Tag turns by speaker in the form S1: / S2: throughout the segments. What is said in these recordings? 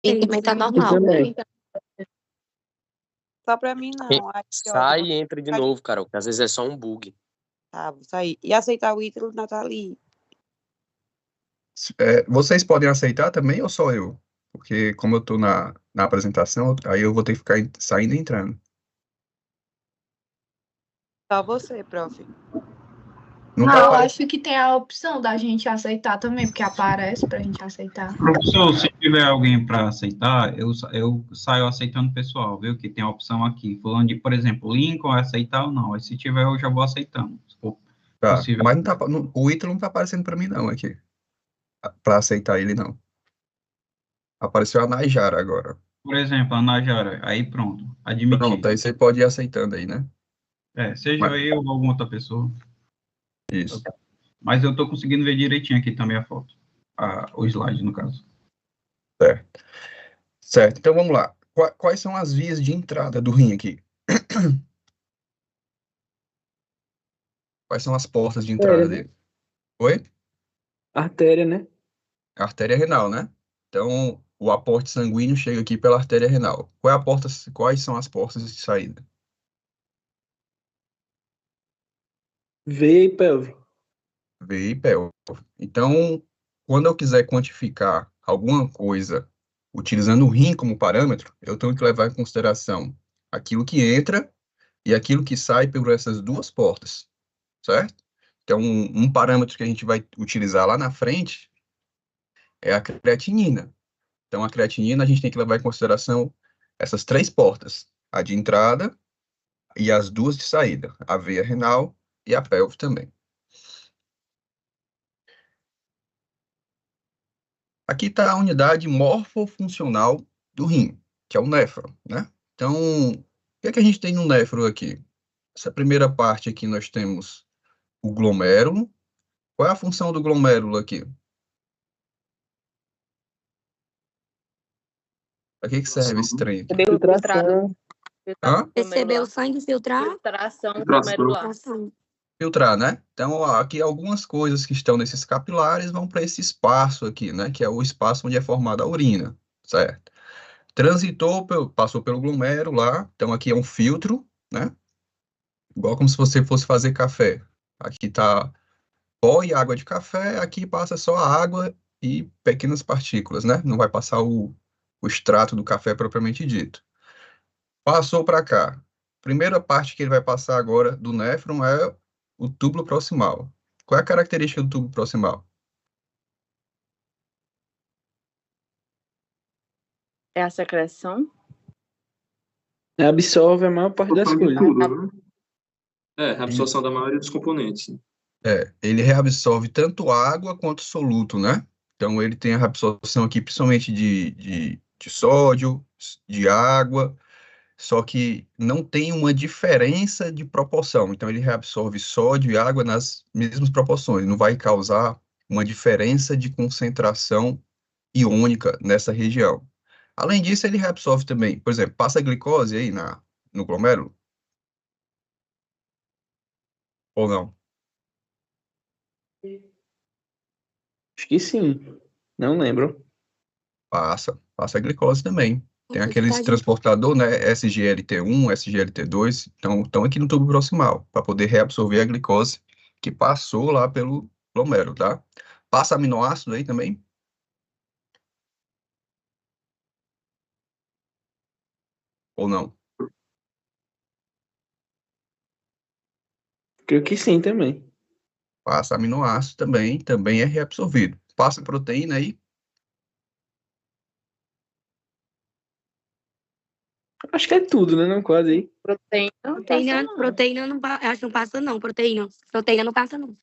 S1: E também tá
S2: Eu
S1: normal.
S2: também.
S3: Só pra mim, não. Ai, que ódio.
S4: Sai e entra de novo, Carol, porque às vezes é só um bug.
S3: Tá, vou sair. E aceitar o Ítalo, Nathalie.
S5: Vocês podem aceitar também ou só eu? Porque como eu tô na apresentação, aí eu vou ter que ficar saindo e entrando.
S3: Só você, prof.
S5: Não
S2: Ah,
S5: tá
S2: eu
S5: apare-
S2: acho que tem a opção da gente aceitar também, porque aparece pra gente aceitar.
S6: Professor, se tiver alguém para aceitar, eu saio aceitando o pessoal, viu? Que tem a opção aqui. Falando de, por exemplo, Lincoln, aceitar ou não. Aí se tiver, eu já vou aceitando. Se for
S5: Tá,
S6: possível.
S5: mas o Ítalo não tá aparecendo pra mim não aqui. Pra aceitar ele não. Apareceu a Najara agora.
S6: Por exemplo, a Najara. Aí pronto. Admitir.
S5: Pronto, aí você pode ir aceitando aí, né?
S6: Seja
S5: Mas-
S6: eu ou alguma outra pessoa.
S5: Isso.
S6: Mas eu tô conseguindo ver direitinho aqui também a foto. O slide, no caso.
S5: Certo. Certo, então vamos lá. Quais são as vias de entrada do rim aqui? Quais são as portas de entrada
S4: Artéria, né?
S5: dele? Oi?
S4: Artéria, né?
S5: A artéria renal, né? Então, o aporte sanguíneo chega aqui pela artéria renal. Quais são as portas de saída?
S4: Veia e pelve.
S5: Veia e pélvico. Então, quando eu quiser quantificar alguma coisa utilizando o rim como parâmetro, eu tenho que levar em consideração aquilo que entra e aquilo que sai por essas duas portas, certo? Então, um parâmetro que a gente vai utilizar lá na frente é a creatinina. Então, a creatinina a gente tem que levar em consideração essas três portas, a de entrada e as duas de saída, a veia renal e a pelve também. Aqui está a unidade morfofuncional do rim, que é o néfron, né? Então, o que é que a gente tem no néfron aqui? Essa primeira parte aqui nós temos o glomérulo. Qual é a função do glomérulo aqui? Para que serve esse trem aqui?
S1: Filtração.
S5: Hã?
S1: Receber o sangue, filtrar.
S7: Filtração
S8: Filtração.
S7: glomerular.
S1: Filtração.
S5: Filtrar, né? Então, ó, aqui algumas coisas que estão nesses capilares vão para esse espaço aqui, né? Que é o espaço onde é formada a urina, certo? Passou pelo glomérulo lá, então aqui é um filtro, né? Igual como se você fosse fazer café. Aqui tá pó e água de café, aqui passa só a água e pequenas partículas, né? Não vai passar o extrato do café propriamente dito. Passou para cá. Primeira parte que ele vai passar agora do néfron é o túbulo proximal. Qual é a característica do túbulo proximal?
S7: É a secreção?
S4: Absorve a maior parte das
S8: Absorve
S4: coisas.
S8: tudo, né? A absorção da maioria dos componentes.
S5: Ele reabsorve tanto água quanto soluto, né? Então, ele tem a reabsorção aqui, principalmente de sódio, de água, só que não tem uma diferença de proporção. Então, ele reabsorve sódio e água nas mesmas proporções. Não vai causar uma diferença de concentração iônica nessa região. Além disso, ele reabsorve também, por exemplo, passa a glicose aí no glomérulo? Ou não?
S4: Acho que sim. Não lembro.
S5: Passa a glicose também. Tem
S1: Nossa,
S5: aqueles
S1: tá, gente.
S5: transportador, né, SGLT1, SGLT2, então estão aqui no tubo proximal, para poder reabsorver a glicose que passou lá pelo glomérulo, tá? Passa aminoácido aí também? Ou não?
S4: Creio que sim também.
S5: Passa aminoácido também é reabsorvido. Passa proteína aí?
S4: Acho que é tudo, né? Não, quase aí.
S7: Proteína não passa,
S1: Proteína,
S7: não.
S1: proteína não, acho que não passa, não. Proteína não passa, não.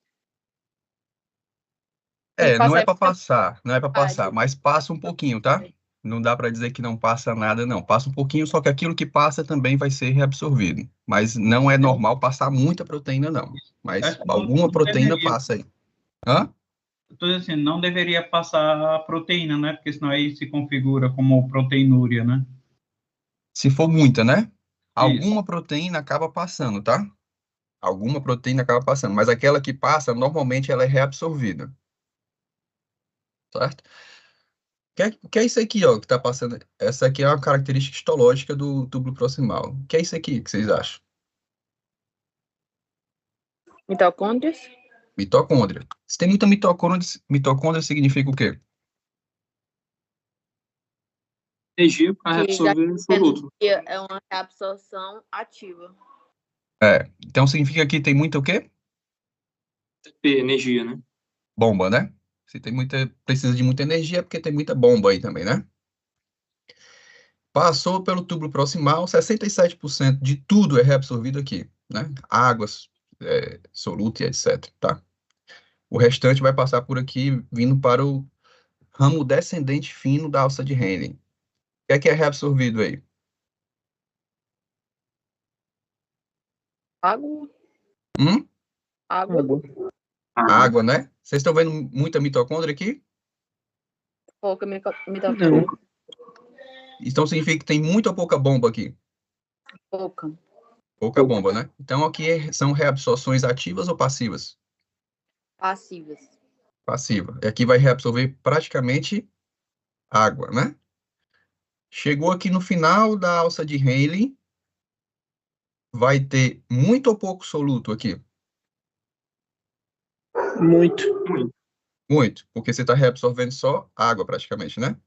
S5: Não é para passar,
S7: passar.
S5: mas passa um pouquinho, tá? Não dá para dizer que não passa nada, não. Passa um pouquinho, só que aquilo que passa também vai ser reabsorvido. Mas não é normal passar muita proteína, não. Mas alguma proteína passa aí. Hã?
S6: Estou dizendo assim, não deveria passar a proteína, né? Porque senão aí se configura como proteinúria, né?
S5: Se for muita, né? Alguma proteína acaba passando, tá? Alguma proteína acaba passando. Mas aquela que passa, normalmente ela é reabsorvida. Certo? Que é isso aqui, ó, que tá passando? Essa aqui é uma característica histológica do túbulo proximal. O que é isso aqui que vocês acham?
S7: Mitocôndrias?
S5: Mitocôndria. Se tem muita mitocôndria significa o quê?
S8: Energia para
S7: Que
S8: reabsorver o soluto.
S7: é uma reabsorção ativa.
S5: Então significa que tem muita o quê?
S8: TP, energia, né?
S5: Bomba, né? Se tem precisa de muita energia, é porque tem muita bomba aí também, né? Passou pelo túbulo proximal, 67% de tudo é reabsorvido aqui, né? Águas, soluto e etc, tá? O restante vai passar por aqui, vindo para o ramo descendente fino da alça de Henle. O que é reabsorvido aí?
S7: Água?
S5: Hum?
S7: Água?
S4: Água.
S5: Água, né? Vocês estão vendo muita mitocôndria aqui?
S7: Pouca mitocôndria.
S4: Não.
S5: Então significa que tem muita ou pouca bomba aqui?
S7: Pouca.
S5: Pouca bomba, né? Então aqui são reabsorções ativas ou passivas?
S7: Passivas.
S5: Passiva. E aqui vai reabsorver praticamente água, né? Chegou aqui no final da alça de Henle, vai ter muito ou pouco soluto aqui?
S4: Muito.
S5: Muito, porque você está reabsorvendo só água praticamente, né?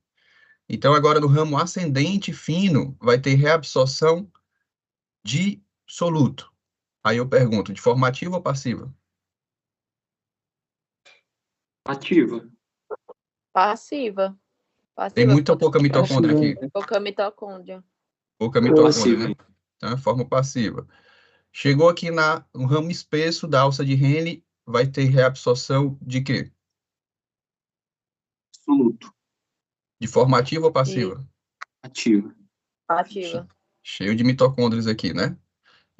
S5: Então agora no ramo ascendente fino vai ter reabsorção de soluto. Aí eu pergunto, de forma ativa ou passiva?
S8: Ativa.
S7: Passiva.
S5: Tem muita ou pouca mitocôndria
S4: Passiva.
S5: aqui?
S7: Pouca mitocôndria.
S5: Pouca mitocôndria,
S8: Passiva.
S5: né? Então é forma passiva. Chegou aqui no ramo espesso da alça de Henle, vai ter reabsorção de quê?
S8: Soluto.
S5: De forma ativa ou passiva?
S8: Ativa.
S7: Ativa.
S5: Cheio de mitocôndrias aqui, né?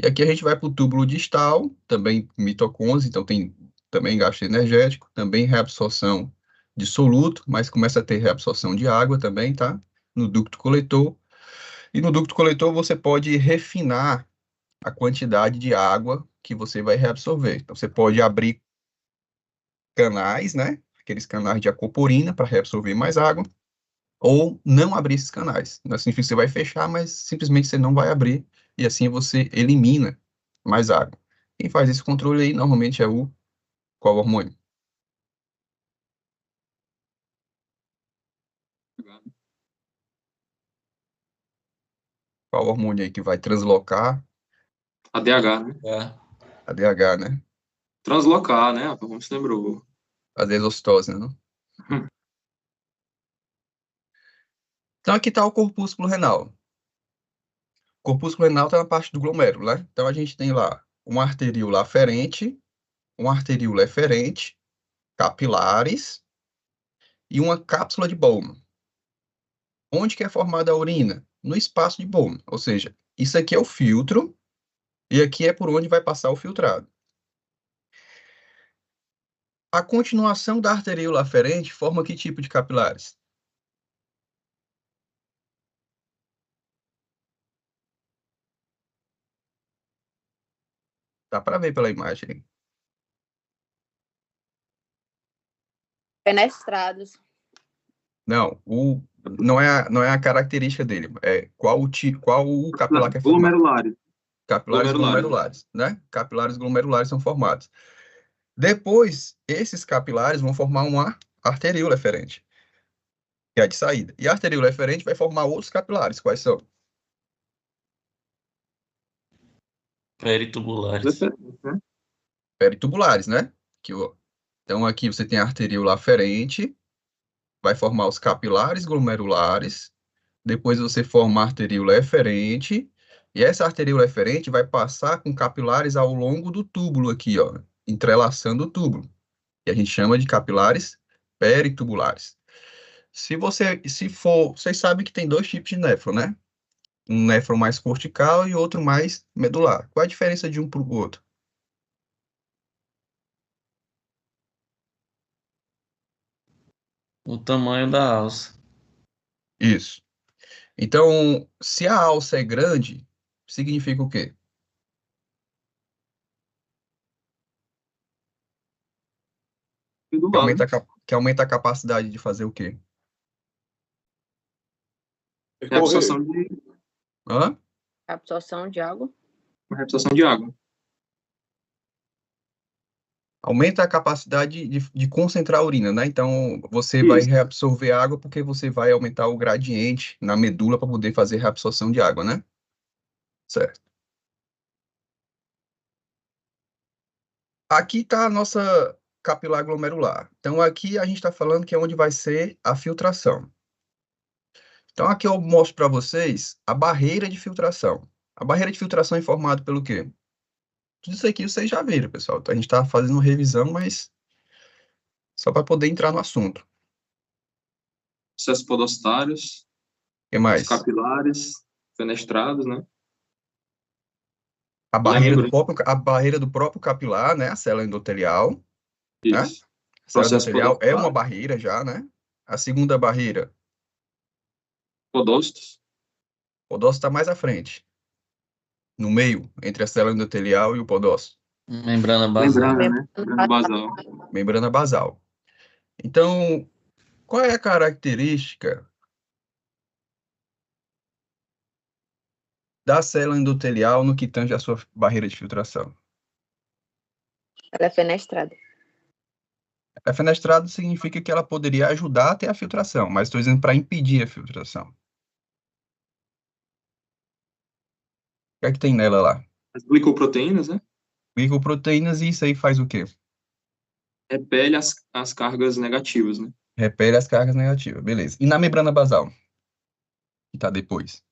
S5: E aqui a gente vai para o túbulo distal, também mitocôndrias, então tem também gasto energético, também reabsorção de soluto, mas começa a ter reabsorção de água também, tá? No ducto coletor. E no ducto coletor você pode refinar a quantidade de água que você vai reabsorver. Então você pode abrir canais, né? Aqueles canais de acoporina para reabsorver mais água, ou não abrir esses canais. Não significa que você vai fechar, mas simplesmente você não vai abrir, e assim você elimina mais água. Quem faz esse controle aí, normalmente é qual hormônio? Qual hormônio aí que vai translocar
S8: ADH, né?
S5: a DH, né?
S8: Translocar, né? Como você lembrou.
S5: A desostose, né? Então aqui está o corpúsculo renal. O corpúsculo renal está na parte do glomérulo, né? Então a gente tem lá uma arteríola aferente, uma arteríola eferente, capilares e uma cápsula de Bowman. Onde que é formada a urina? No espaço de Bowman. Ou seja, isso aqui é o filtro e aqui é por onde vai passar o filtrado. A continuação da arteríola aferente forma que tipo de capilares? Dá para ver pela imagem.
S7: Fenestrados.
S5: Não, não é a característica dele. É qual o capilar que é formado?
S8: Glomerulares.
S5: Capilares glomerulares, né? Capilares glomerulares são formados. Depois, esses capilares vão formar uma arteríola eferente, que é a de saída. E a arteríola eferente vai formar outros capilares. Quais são?
S9: Peritubulares.
S8: Né?
S5: Peritubulares, né? Então, aqui você tem a arteríola aferente, vai formar os capilares glomerulares, depois você forma a arteríola eferente, e essa arteríola eferente vai passar com capilares ao longo do túbulo aqui, ó, entrelaçando o túbulo, que a gente chama de capilares peritubulares. Vocês sabem que tem dois tipos de néfron, né? Um néfron mais cortical e outro mais medular. Qual a diferença de um para o outro?
S9: O tamanho da alça.
S5: Isso. Então, se a alça é grande, significa o quê? Que aumenta a capacidade de fazer o quê?
S8: Reabsorção de,
S5: Hã?
S7: Absorção de água.
S8: reabsorção de água.
S5: Aumenta a capacidade de concentrar a urina, né? Então, você vai
S8: Isso.
S5: reabsorver água porque você vai aumentar o gradiente na medula para poder fazer reabsorção de água, né? Certo. Aqui está a nossa capilar glomerular. Então, aqui a gente está falando que é onde vai ser a filtração. Então, aqui eu mostro para vocês a barreira de filtração. A barreira de filtração é formada pelo quê? Tudo isso aqui vocês já viram, pessoal. Então, a gente está fazendo revisão, mas só para poder entrar no assunto.
S8: Processos podostários,
S5: O que mais?
S8: os capilares, fenestrados, né?
S5: A
S8: E a
S5: barreira
S8: membrana.
S5: a barreira do próprio capilar, né? A célula endotelial, né?
S8: Isso.
S5: A célula
S8: Processo
S5: endotelial é uma
S8: podostário,
S5: barreira já, né? A segunda barreira,
S8: podócitos,
S5: o podócito está mais à frente, no meio, entre a célula endotelial e o podócito.
S9: Membrana basal.
S8: membrana, né? Membrana basal.
S5: Membrana basal. Então, qual é a característica da célula endotelial no que tange a sua barreira de filtração?
S7: Ela é fenestrada.
S5: A fenestrada significa que ela poderia ajudar a ter a filtração, mas estou dizendo para impedir a filtração. O que é que tem nela lá?
S8: As glicoproteínas, né?
S5: Glicoproteínas, e isso aí faz o quê?
S8: Repele as cargas negativas, né?
S5: Repele as cargas negativas, beleza. E na membrana basal? Que está depois?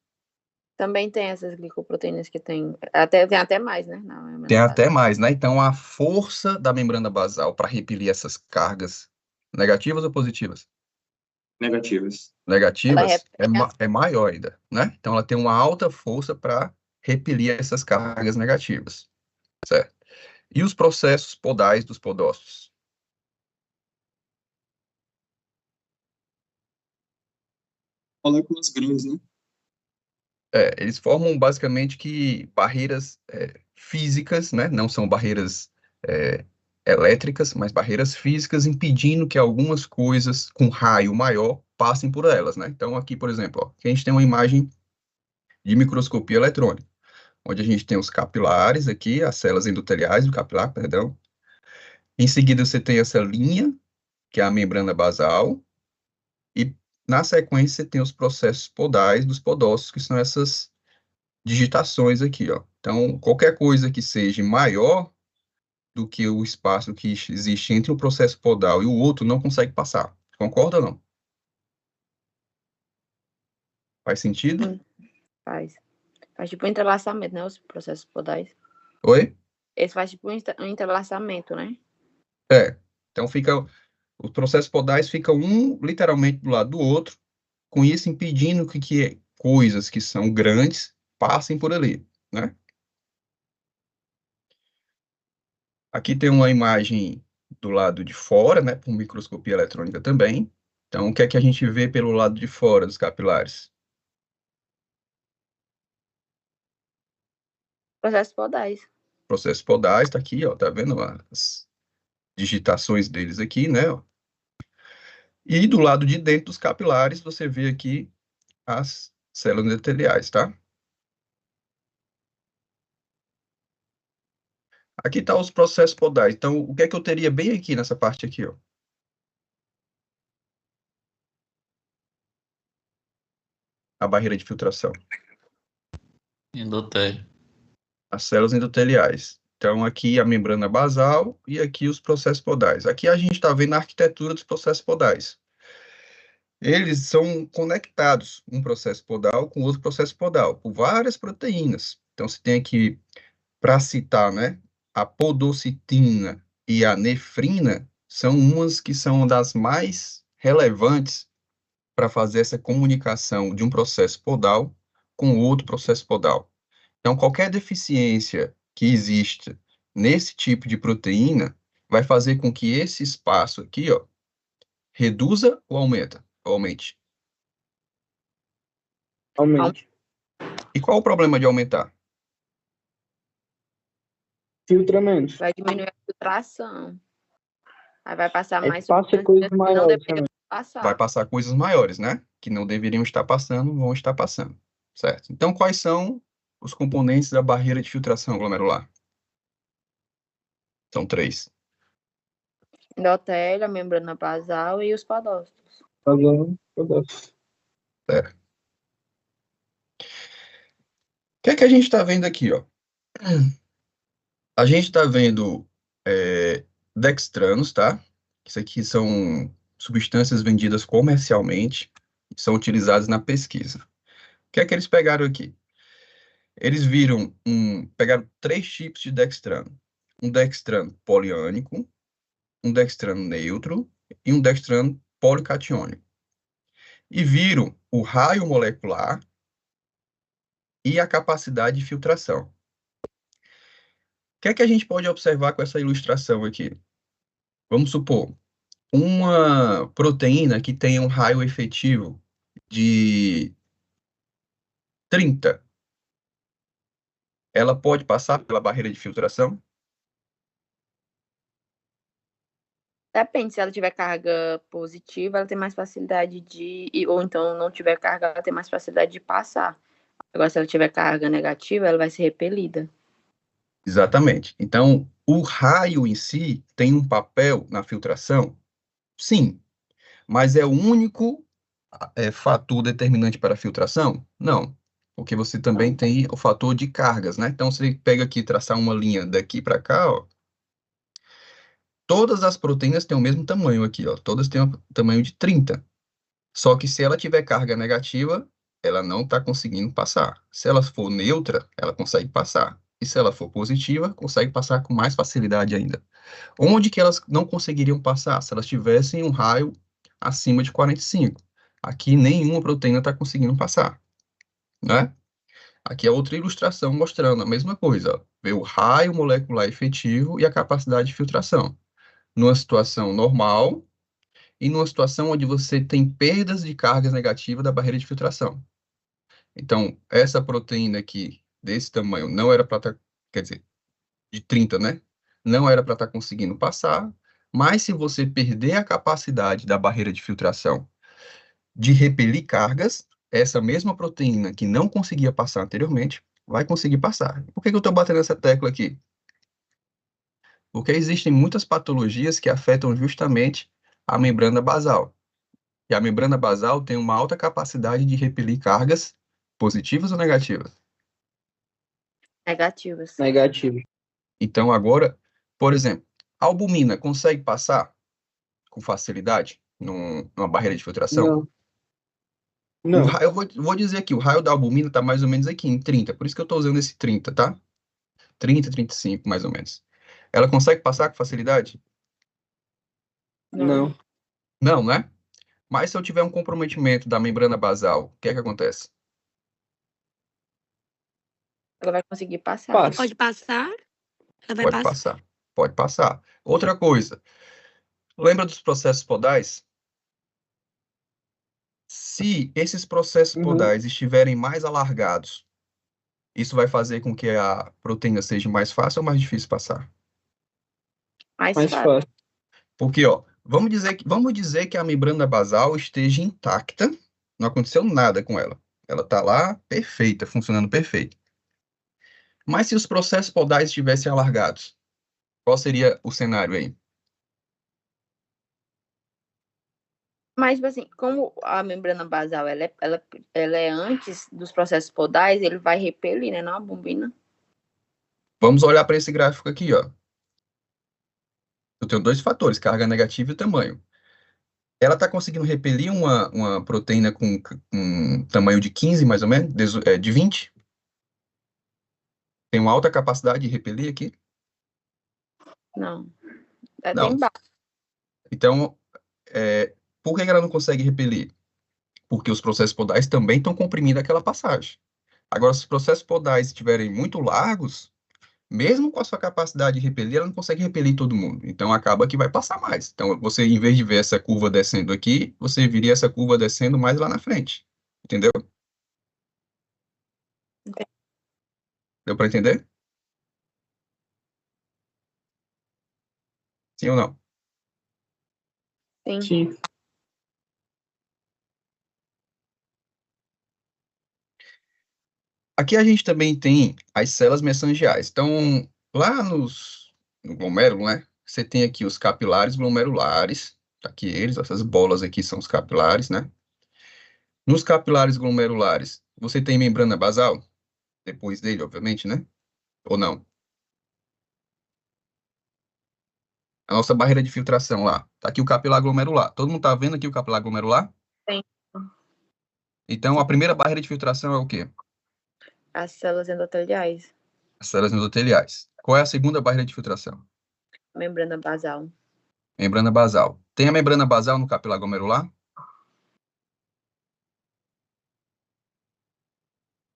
S7: Também tem essas glicoproteínas que tem até mais, né? Não,
S5: Tem até mais, né? Então, a força da membrana basal para repelir essas cargas negativas ou positivas?
S8: Negativas.
S5: Negativas
S7: Ela
S5: é maior ainda, né? Então, ela tem uma alta força para repelir essas cargas negativas, certo? E os processos podais dos podócitos?
S8: Moléculas grandes, né?
S5: Eles formam basicamente que barreiras físicas, né? Não são barreiras elétricas, mas barreiras físicas impedindo que algumas coisas com raio maior passem por elas, né? Então, aqui, por exemplo, ó, aqui a gente tem uma imagem de microscopia eletrônica, onde a gente tem os capilares aqui, as células endoteliais do capilar, perdão. Em seguida, você tem essa linha, que é a membrana basal, e na sequência você tem os processos podais dos podócitos, que são essas digitações aqui, ó. Então, qualquer coisa que seja maior do que o espaço que existe entre um processo podal e o outro não consegue passar. Concorda ou não? Faz sentido?
S7: faz. Faz tipo um entrelaçamento, né? Os processos podais.
S5: Oi?
S7: Esse faz tipo um entrelaçamento, né?
S5: Então os processos podais ficam um literalmente do lado do outro, com isso impedindo que coisas que são grandes passem por ali, né? Aqui tem uma imagem do lado de fora, né, por microscopia eletrônica também. Então, o que é que a gente vê pelo lado de fora dos capilares?
S7: Processos podais.
S5: Processos podais, tá aqui, ó, tá vendo as digitações deles aqui, né? Ó. E do lado de dentro dos capilares, você vê aqui as células endoteliais, tá? Aqui tá os processos podais. Então, o que é que eu teria bem aqui nessa parte aqui, ó? A barreira de filtração.
S9: Endotélio.
S5: As células endoteliais. Então, aqui a membrana basal e aqui os processos podais. Aqui a gente está vendo a arquitetura dos processos podais. Eles são conectados, um processo podal com outro processo podal, por várias proteínas. Então, você tem aqui, para citar, né, a podocitina e a nefrina, são umas que são das mais relevantes para fazer essa comunicação de um processo podal com outro processo podal. Então, qualquer deficiência que exista nesse tipo de proteína vai fazer com que esse espaço aqui, ó, reduza ou aumente.
S4: Aumente.
S5: E qual o problema de aumentar?
S4: Filtra menos.
S7: Vai diminuir a filtração. Aí vai passar
S4: Aí
S7: mais
S4: passa
S7: substâncias
S4: coisas
S7: que não
S4: maiores
S7: deveria
S4: também.
S7: passar.
S5: Vai passar coisas maiores, né? que não deveriam estar passando, vão estar passando, certo? Então, quais são os componentes da barreira de filtração glomerular? São 3.
S7: Endotélio, a membrana basal e os podócitos.
S4: Padrão, pedaço.
S5: Certo. O que é que a gente está vendo aqui, ó? A gente está vendo dextranos, tá? Isso aqui são substâncias vendidas comercialmente, são utilizadas na pesquisa. O que é que eles pegaram aqui? Eles pegaram 3 tipos de dextrano. Um dextrano poliânico, um dextrano neutro e um dextrano policatiônico. E viram o raio molecular e a capacidade de filtração. O que é que a gente pode observar com essa ilustração aqui? Vamos supor, uma proteína que tenha um raio efetivo de 30, ela pode passar pela barreira de filtração?
S7: Depende, se ela tiver carga positiva, ela tem mais facilidade ou então não tiver carga, ela tem mais facilidade de passar. Agora, se ela tiver carga negativa, ela vai ser repelida.
S5: Exatamente. Então, o raio em si tem um papel na filtração? Sim. Mas é o único fator determinante para a filtração? Não. Porque você também tem o fator de cargas, né? Então, você pega aqui, traçar uma linha daqui para cá, ó. Todas as proteínas têm o mesmo tamanho aqui, ó. Todas têm um tamanho de 30. Só que se ela tiver carga negativa, ela não está conseguindo passar. Se ela for neutra, ela consegue passar. E se ela for positiva, consegue passar com mais facilidade ainda. Onde que elas não conseguiriam passar? Se elas tivessem um raio acima de 45. Aqui nenhuma proteína está conseguindo passar, né? Aqui é outra ilustração mostrando a mesma coisa, ó. Vê o raio molecular efetivo e a capacidade de filtração. Numa situação normal e numa situação onde você tem perdas de cargas negativas da barreira de filtração. Então, essa proteína aqui, desse tamanho, não era para estar, quer dizer, de 30, né? Não era para estar conseguindo passar, mas se você perder a capacidade da barreira de filtração de repelir cargas, essa mesma proteína que não conseguia passar anteriormente, vai conseguir passar. Por que eu estou batendo essa tecla aqui? Porque existem muitas patologias que afetam justamente a membrana basal. E a membrana basal tem uma alta capacidade de repelir cargas positivas ou negativas.
S7: Negativas.
S4: Negativo.
S5: Então, agora, por exemplo, a albumina consegue passar com facilidade numa barreira de filtração?
S4: Não. Não.
S5: Eu vou dizer aqui, o raio da albumina está mais ou menos aqui, em 30. Por isso que eu estou usando esse 30, tá? 30, 35, mais ou menos. Ela consegue passar com facilidade?
S4: Não.
S5: Não, né? Mas se eu tiver um comprometimento da membrana basal, o que é que acontece?
S7: Ela vai conseguir passar.
S4: Passa.
S1: Pode passar, ela vai
S5: Pode
S1: passar.
S5: passar. Pode passar. Outra coisa, lembra dos processos podais? Se esses processos podais estiverem mais alargados, isso vai fazer com que a proteína seja mais fácil ou mais difícil passar?
S7: Mais
S4: Mais
S7: fácil.
S4: fácil.
S5: Porque, ó, vamos dizer que a membrana basal esteja intacta, não aconteceu nada com ela. Ela está lá perfeita, funcionando perfeito. Mas se os processos podais estivessem alargados, qual seria o cenário aí?
S7: Mas, tipo assim, como a membrana basal ela é antes dos processos podais, ele vai repelir, né? Não a bombina.
S5: Vamos olhar para esse gráfico aqui, ó. Eu tenho 2 fatores, carga negativa e tamanho. Ela está conseguindo repelir uma proteína com um tamanho de 15, mais ou menos, de 20? Tem uma alta capacidade de repelir aqui?
S7: Não.
S5: Não.
S7: Tem baixo.
S5: Então, por que ela não consegue repelir? Porque os processos podais também estão comprimindo aquela passagem. Agora, se os processos podais estiverem muito largos, mesmo com a sua capacidade de repelir, ela não consegue repelir todo mundo. Então, acaba que vai passar mais. Então, você, em vez de ver essa curva descendo aqui, você viria essa curva descendo mais lá na frente. Entendeu? Deu para entender? Sim ou não?
S7: Sim.
S4: Sim.
S5: Aqui a gente também tem as células mesangiais. Então, lá no glomérulo, né? Você tem aqui os capilares glomerulares. Aqui eles, essas bolas aqui são os capilares, né? Nos capilares glomerulares, você tem membrana basal? Depois dele, obviamente, né? Ou não? A nossa barreira de filtração lá. Tá aqui o capilar glomerular. Todo mundo tá vendo aqui o capilar glomerular?
S7: Sim.
S5: Então, a primeira barreira de filtração é o quê?
S7: As células endoteliais,
S5: As células endoteliais. Qual é a segunda barreira de filtração?
S7: membrana basal.
S5: Membrana basal. Tem a membrana basal no capilar glomerular?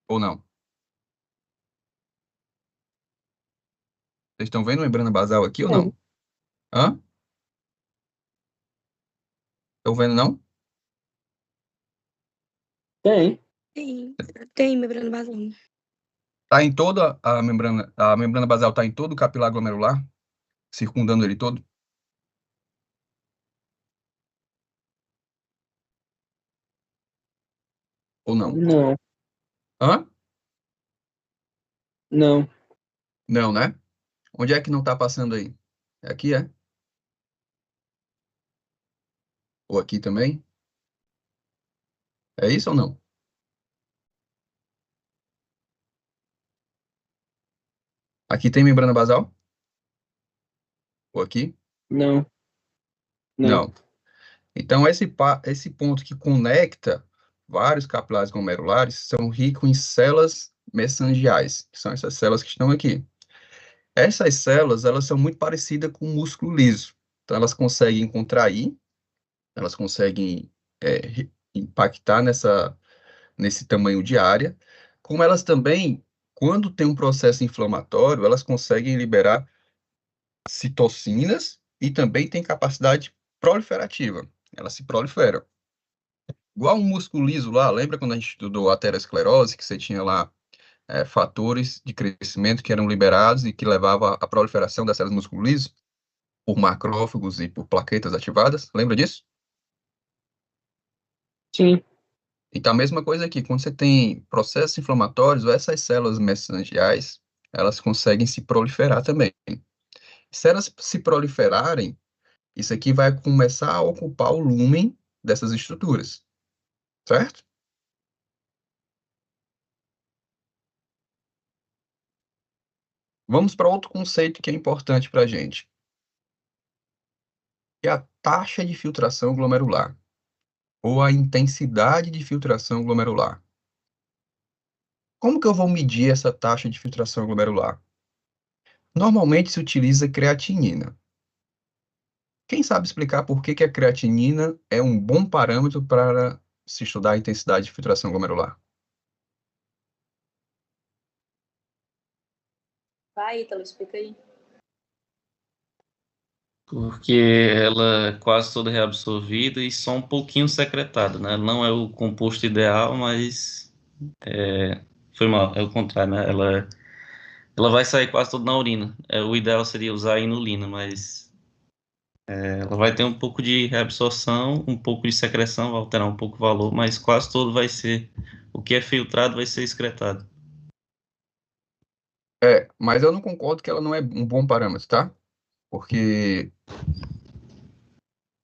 S5: Ou não? Vocês estão vendo membrana basal aqui ou não? Hã? Estão vendo, não?
S4: Tem.
S1: Tem membrana basal.
S5: Tá em toda a membrana basal tá em todo o capilar glomerular, circundando ele todo? Ou não?
S4: Não.
S5: Hã?
S4: Não.
S5: Não, né? Onde é que não tá passando aí? É aqui, é? Ou aqui também? É isso ou não? Aqui tem membrana basal? Ou aqui?
S4: Não.
S5: Não. Então, esse ponto que conecta vários capilares glomerulares são ricos em células mesangiais, que são essas células que estão aqui. Essas células, elas são muito parecidas com o músculo liso. Então, elas conseguem contrair, elas conseguem impactar nesse tamanho de área, como elas também, quando tem um processo inflamatório, elas conseguem liberar citocinas e também têm capacidade proliferativa. Elas se proliferam. Igual um músculo liso lá, lembra quando a gente estudou a aterosclerose, que você tinha lá fatores de crescimento que eram liberados e que levavam à proliferação das células do músculo liso por macrófagos e por plaquetas ativadas? Lembra disso?
S4: Sim.
S5: Então, a mesma coisa aqui, quando você tem processos inflamatórios, essas células mesangiais, elas conseguem se proliferar também. Se elas se proliferarem, isso aqui vai começar a ocupar o lúmen dessas estruturas, certo? Vamos para outro conceito que é importante para a gente, que é a taxa de filtração glomerular, ou a intensidade de filtração glomerular. Como que eu vou medir essa taxa de filtração glomerular? Normalmente se utiliza creatinina. Quem sabe explicar por que a creatinina é um bom parâmetro para se estudar a intensidade de filtração glomerular?
S7: Vai, Ítalo, explica aí.
S9: Porque ela é quase toda reabsorvida e só um pouquinho secretada, né? Não é o composto ideal, mas foi mal, é o contrário, né? Ela vai sair quase toda na urina. O ideal seria usar a inulina, mas ela vai ter um pouco de reabsorção, um pouco de secreção, vai alterar um pouco o valor, mas quase todo vai ser, o que é filtrado vai ser excretado.
S5: Mas eu não concordo que ela não é um bom parâmetro, tá? Porque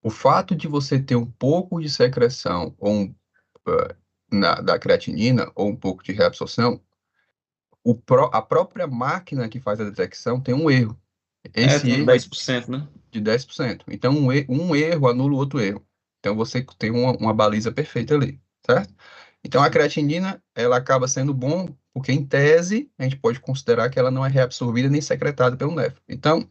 S5: o fato de você ter um pouco de secreção ou da creatinina ou um pouco de reabsorção, a própria máquina que faz a detecção tem um erro. Esse
S9: Tem
S5: erro
S9: 10%, né?
S5: de 10%. Então, um erro anula o outro erro. Então, você tem uma baliza perfeita ali, certo? Então, a creatinina, ela acaba sendo bom, porque, em tese, a gente pode considerar que ela não é reabsorvida nem secretada pelo néfron. Então,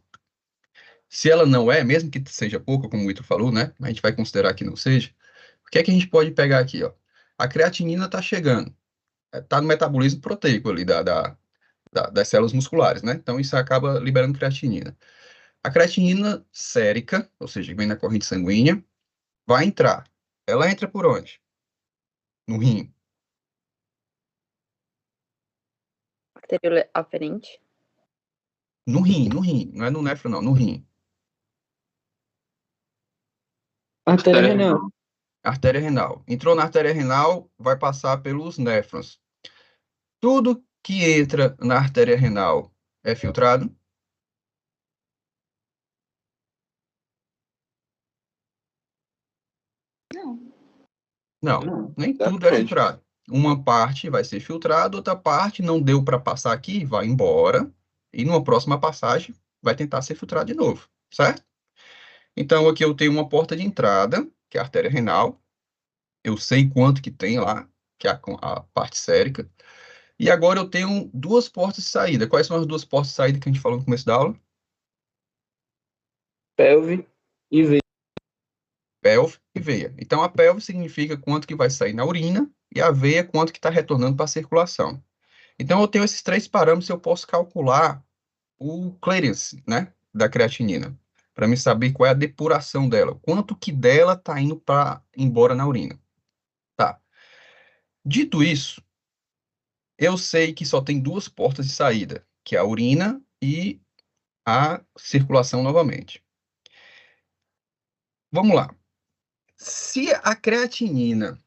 S5: se ela não é, mesmo que seja pouca, como o Ito falou, né? A gente vai considerar que não seja. O que é que a gente pode pegar aqui, ó? A creatinina está chegando. Está no metabolismo proteico ali das células musculares, né? Então, isso acaba liberando creatinina. A creatinina sérica, ou seja, que vem na corrente sanguínea, vai entrar. Ela entra por onde? No rim.
S7: Arterial aferente.
S5: No rim. Não é no néfron, não, no rim.
S4: Artéria renal.
S5: Artéria renal. Entrou na artéria renal, vai passar pelos néfrons. Tudo que entra na artéria renal é filtrado? Não,
S4: Não,
S5: nem tudo é
S10: depende.
S5: filtrado. Uma parte vai ser filtrada, outra parte não deu para passar aqui, vai embora, e numa próxima passagem vai tentar ser filtrado de novo, certo? Então aqui eu tenho uma porta de entrada, que é a artéria renal, eu sei quanto que tem lá, que é a parte sérica, e agora eu tenho duas portas de saída. Quais são as duas portas de saída que a gente falou no começo da aula?
S4: pelve e veia.
S5: Pelve e veia. Então, a pelve significa quanto que vai sair na urina e a veia quanto que está retornando para a circulação. Então, eu tenho esses três parâmetros, eu posso calcular o clearance, né, da creatinina, para me saber qual é a depuração dela, quanto que dela está indo para embora na urina. Tá. Dito isso, eu sei que só tem duas portas de saída, que é a urina e a circulação novamente. Vamos lá. Se a creatinina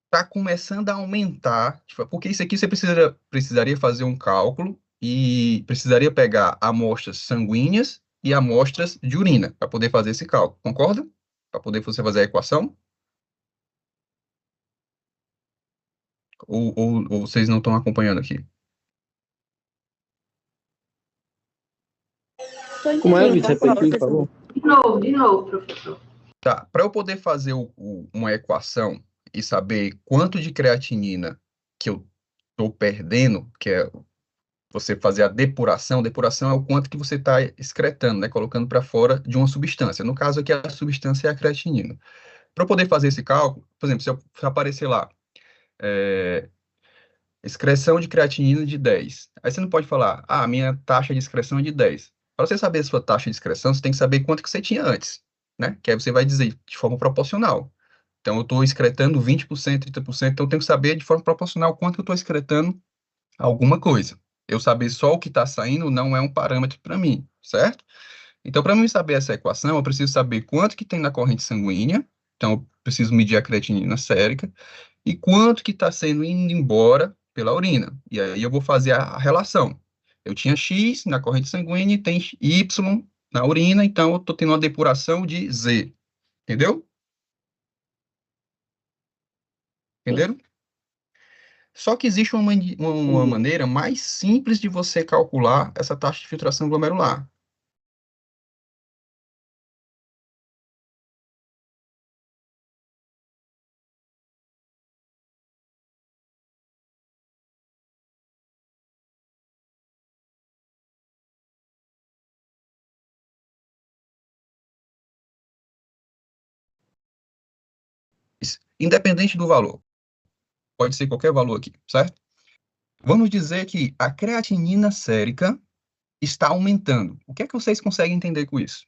S5: está começando a aumentar, tipo, porque isso aqui você precisaria fazer um cálculo e precisaria pegar amostras sanguíneas e amostras de urina para poder fazer esse cálculo, concorda? Para poder você fazer a equação? Ou vocês não estão acompanhando aqui?
S4: Como é,
S1: Sim,
S4: Vitor?
S1: concordo,
S4: Repete, por
S1: professor.
S4: favor.
S2: De novo, professor.
S5: Tá, para eu poder fazer uma equação e saber quanto de creatinina que eu estou perdendo, que é você fazer a depuração é o quanto que você está excretando, né, colocando para fora de uma substância. No caso aqui, a substância é a creatinina. Para eu poder fazer esse cálculo, por exemplo, se aparecer lá, excreção de creatinina de 10, aí você não pode falar, a minha taxa de excreção é de 10. Para você saber a sua taxa de excreção, você tem que saber quanto que você tinha antes, né? Que aí você vai dizer de forma proporcional. Então, eu estou excretando 20%, 30%, então eu tenho que saber de forma proporcional quanto que eu estou excretando alguma coisa. Eu saber só o que está saindo não é um parâmetro para mim, certo? Então, para mim saber essa equação, eu preciso saber quanto que tem na corrente sanguínea, então eu preciso medir a creatinina sérica, e quanto que está sendo indo embora pela urina. E aí eu vou fazer a relação. Eu tinha X na corrente sanguínea e tem Y na urina, então eu estou tendo uma depuração de Z. Entendeu? Entenderam? Só que existe uma maneira mais simples de você calcular essa taxa de filtração glomerular. Independente do valor. Pode ser qualquer valor aqui, certo? Vamos dizer que a creatinina sérica está aumentando. O que é que vocês conseguem entender com isso?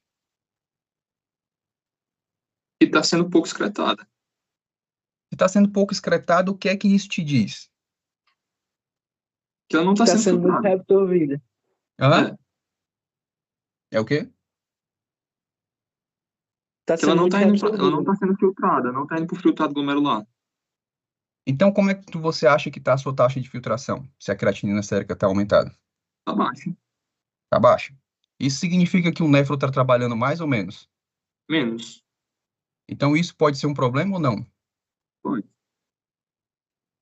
S8: E está sendo pouco excretada.
S5: Se está sendo pouco excretado, o que é que isso te diz?
S8: Que ela não está
S4: Está
S8: sendo
S4: sendo muito
S8: filtrada.
S4: reabsorvida.
S5: Hã? É o quê?
S4: Está
S8: Que ela
S4: sendo
S8: não
S4: muito
S8: está indo, ela não
S4: reabsorvida.
S8: está sendo filtrada, não está indo para o filtrado glomerular.
S5: Então, como é que você acha que está a sua taxa de filtração, se a creatinina sérica está aumentada?
S8: Está baixo.
S5: Está baixa. Isso significa que o néfro está trabalhando mais ou menos?
S8: Menos.
S5: Então, isso pode ser um problema ou não?
S8: Pode.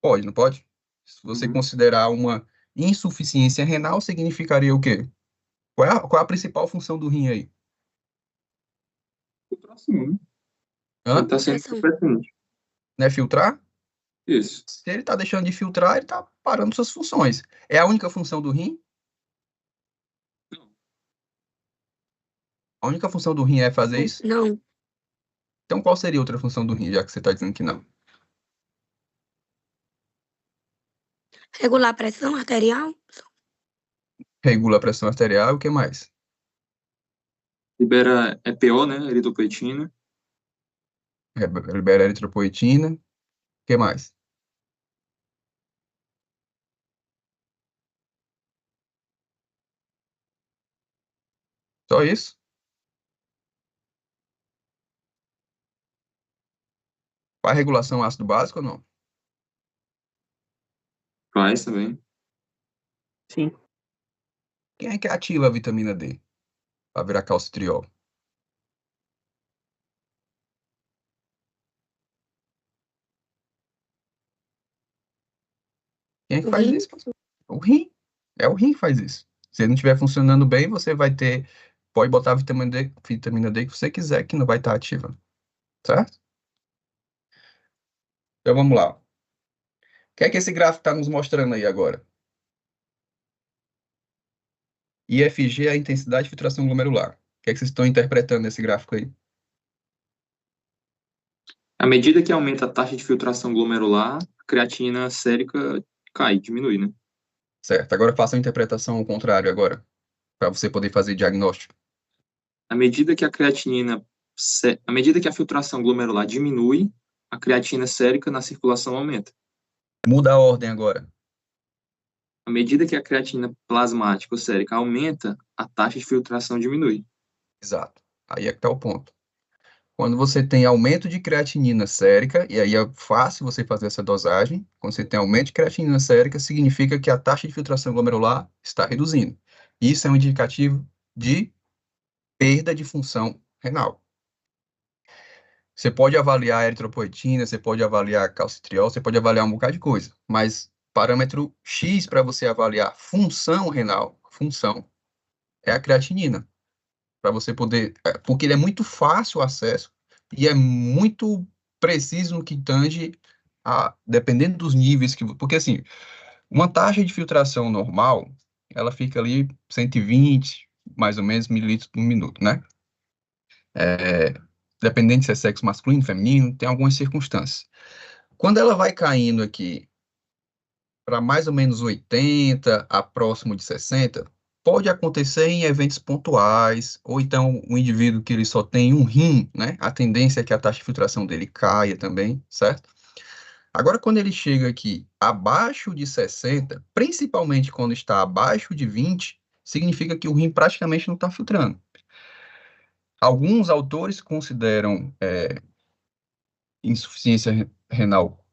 S5: Pode, não pode? Se você
S8: Uhum.
S5: considerar uma insuficiência renal, significaria o quê? Qual é a principal função do rim aí?
S8: Filtração, né?
S5: Hã?
S8: Ele está sendo
S1: Filtração.
S8: competente.
S5: Não é filtrar?
S8: Isso.
S5: Se ele está deixando de filtrar, ele está parando suas funções. É a única função do rim? A única função do rim é fazer isso?
S1: Não.
S5: Então, qual seria outra função do rim, já que você está dizendo que não?
S1: Regular a pressão arterial.
S5: Regula a pressão arterial, o que mais?
S8: Libera EPO, né? Eritropoetina.
S5: Libera eritropoetina, o que mais? Só isso? Faz regulação ácido básico ou não?
S8: Faz também.
S4: Sim.
S5: Quem é que ativa a vitamina D para virar calcitriol? Quem é que
S1: O
S5: faz
S1: rim?
S5: isso? O rim. É o rim que faz isso. Se ele não estiver funcionando bem, você vai ter. Pode botar a vitamina D que você quiser, que não vai estar ativa. Certo? Então vamos lá. O que é que esse gráfico está nos mostrando aí agora? IFG é a intensidade de filtração glomerular. O que é que vocês estão interpretando nesse gráfico aí?
S8: À medida que aumenta a taxa de filtração glomerular, a creatina sérica cai, diminui, né?
S5: Certo. Agora faça a interpretação ao contrário agora, para você poder fazer diagnóstico.
S8: À medida que à medida que a filtração glomerular diminui, a creatina sérica na circulação aumenta.
S5: Muda a ordem agora.
S8: À medida que a creatina plasmática ou sérica aumenta, a taxa de filtração diminui.
S5: Exato. Aí é que está o ponto. Quando você tem aumento de creatinina sérica, e aí é fácil você fazer essa dosagem, quando você tem aumento de creatinina sérica, significa que a taxa de filtração glomerular está reduzindo. Isso é um indicativo de perda de função renal. Você pode avaliar a eritropoetina, você pode avaliar calcitriol, você pode avaliar um bocado de coisa, mas parâmetro X para você avaliar função renal, função, é a creatinina. Para você poder, porque ele é muito fácil o acesso e é muito preciso no que tange dependendo dos níveis que, porque assim, uma taxa de filtração normal, ela fica ali 120, mais ou menos, mililitros por minuto, né? Dependendo se é sexo masculino, feminino, tem algumas circunstâncias. Quando ela vai caindo aqui para mais ou menos 80, a próximo de 60, pode acontecer em eventos pontuais, ou então um indivíduo que ele só tem um rim, né? A tendência é que a taxa de filtração dele caia também, certo? Agora, quando ele chega aqui abaixo de 60, principalmente quando está abaixo de 20, significa que o rim praticamente não está filtrando. Alguns autores consideram insuficiência renal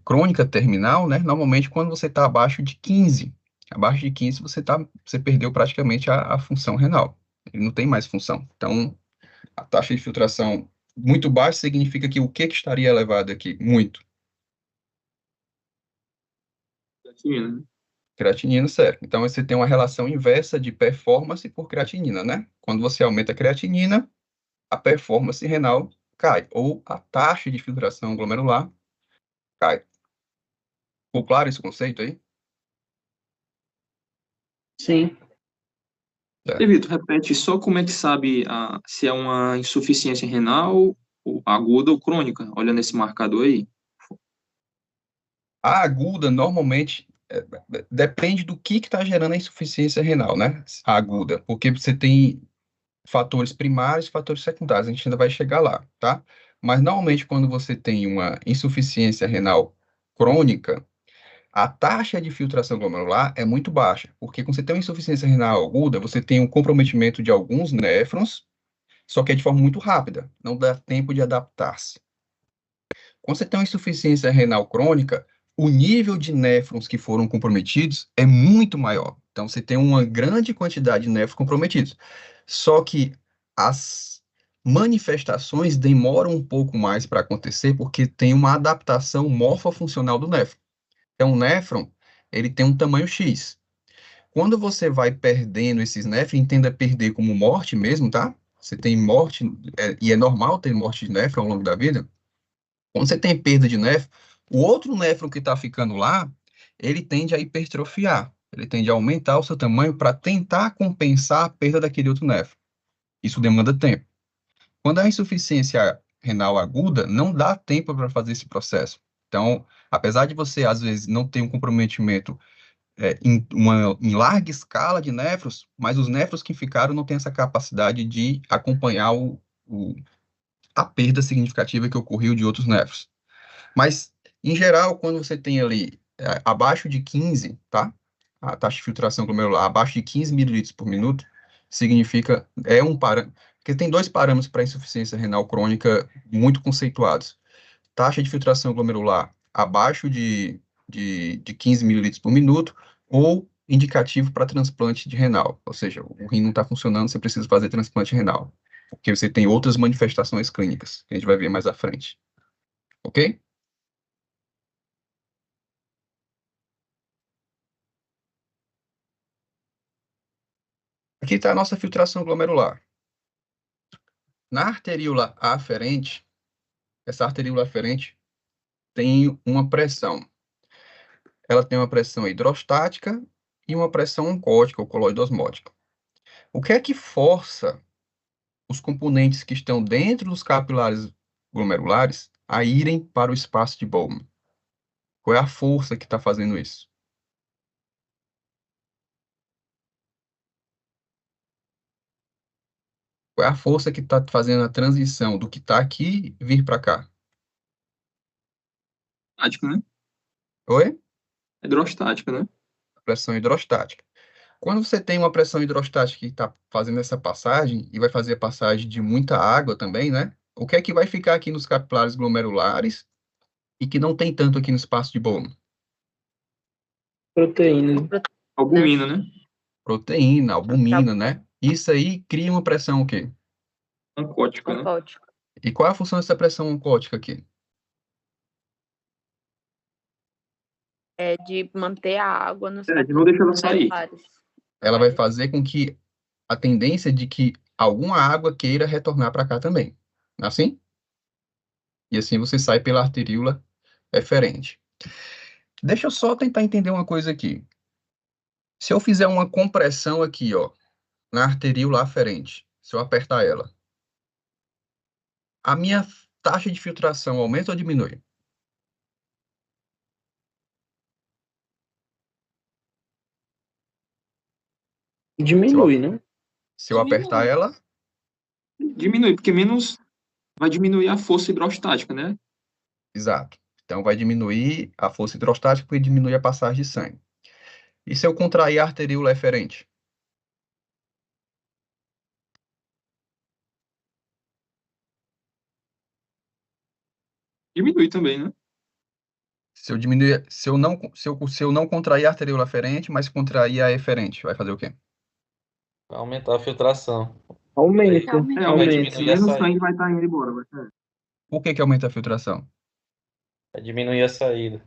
S5: crônica terminal, né? Normalmente quando você está abaixo de 15. Abaixo de 15 você perdeu praticamente a função renal. Ele não tem mais função. Então, a taxa de filtração muito baixa significa que o que estaria elevado aqui? Muito.
S8: Creatinina, né?
S5: Creatinina, certo. Então, você tem uma relação inversa de performance por creatinina, né? Quando você aumenta a creatinina, a performance renal cai, ou a taxa de filtração glomerular cai. Ficou claro esse conceito aí?
S4: Sim.
S8: E Vitor, repete só como é que sabe se é uma insuficiência renal aguda ou crônica, olhando esse marcador aí.
S5: A aguda, normalmente, depende do que está gerando a insuficiência renal, né? A aguda, porque você tem fatores primários e fatores secundários, a gente ainda vai chegar lá, tá? Mas, normalmente, quando você tem uma insuficiência renal crônica, a taxa de filtração glomerular é muito baixa, porque quando você tem uma insuficiência renal aguda, você tem um comprometimento de alguns néfrons, só que é de forma muito rápida, não dá tempo de adaptar-se. Quando você tem uma insuficiência renal crônica, o nível de néfrons que foram comprometidos é muito maior. Então, você tem uma grande quantidade de néfrons comprometidos. Só que as manifestações demoram um pouco mais para acontecer, porque tem uma adaptação morfofuncional do néfron. Então, o néfron, ele tem um tamanho X. Quando você vai perdendo esses néfrons, entenda perder como morte mesmo, tá? Você tem morte, e é normal ter morte de néfron ao longo da vida. Quando você tem perda de néfron, o outro néfron que está ficando lá, ele tende a hipertrofiar. Ele tende a aumentar o seu tamanho para tentar compensar a perda daquele outro néfron. Isso demanda tempo. Quando há insuficiência renal aguda, não dá tempo para fazer esse processo. Então, apesar de você, às vezes, não ter um comprometimento em larga escala de néfrons, mas os néfrons que ficaram não têm essa capacidade de acompanhar a perda significativa que ocorreu de outros néfrons. Mas, em geral, quando você tem ali abaixo de 15, tá? A taxa de filtração glomerular abaixo de 15 mililitros por minuto, significa, um parâmetro, porque tem dois parâmetros para insuficiência renal crônica muito conceituados. Taxa de filtração glomerular abaixo de 15 mililitros por minuto, ou indicativo para transplante de renal. Ou seja, o rim não está funcionando, você precisa fazer transplante renal. Porque você tem outras manifestações clínicas, que a gente vai ver mais à frente. Ok? Aqui está a nossa filtração glomerular. Na arteríola aferente, essa arteríola aferente tem uma pressão. Ela tem uma pressão hidrostática e uma pressão oncótica, ou coloidosmótica. O que é que força os componentes que estão dentro dos capilares glomerulares a irem para o espaço de Bowman? Qual é a força que está fazendo isso? Qual é a força que está fazendo a transição do que está aqui vir para cá?
S8: Estática, né?
S5: Oi?
S8: Hidrostática, né?
S5: Pressão hidrostática. Quando você tem uma pressão hidrostática que está fazendo essa passagem, e vai fazer a passagem de muita água também, né? O que é que vai ficar aqui nos capilares glomerulares e que não tem tanto aqui no espaço de Bowman?
S4: Proteína.
S8: Albumina, né?
S5: Proteína, albumina, né? Isso aí cria uma pressão o quê?
S8: Oncótica, né?
S7: Oncótico.
S5: E qual é a função dessa pressão oncótica aqui?
S7: É de manter a água nos
S8: De não deixar ela sair.
S7: capilares.
S5: Ela vai fazer com que a tendência de que alguma água queira retornar para cá também. Assim? E assim você sai pela arteríola eferente. Deixa eu só tentar entender uma coisa aqui. Se eu fizer uma compressão aqui, ó, na arteríola aferente, se eu apertar ela, a minha taxa de filtração aumenta ou diminui?
S4: Diminui, né?
S5: Se eu apertar ela,
S8: Diminui, porque menos vai diminuir a força hidrostática, né?
S5: exato. Então vai diminuir a força hidrostática porque diminui a passagem de sangue. E se eu contrair a arteríola eferente?
S8: Diminui também, né?
S5: Se eu não contrair a arteríola aferente, mas contrair a eferente, vai fazer o quê?
S9: Vai aumentar a filtração.
S4: Aumenta.
S8: Aumenta.
S4: Aumenta.
S9: Diminuir a
S8: Menos
S9: saída.
S8: sangue vai estar indo embora.
S5: Por que aumenta a filtração?
S9: Vai diminuir a saída.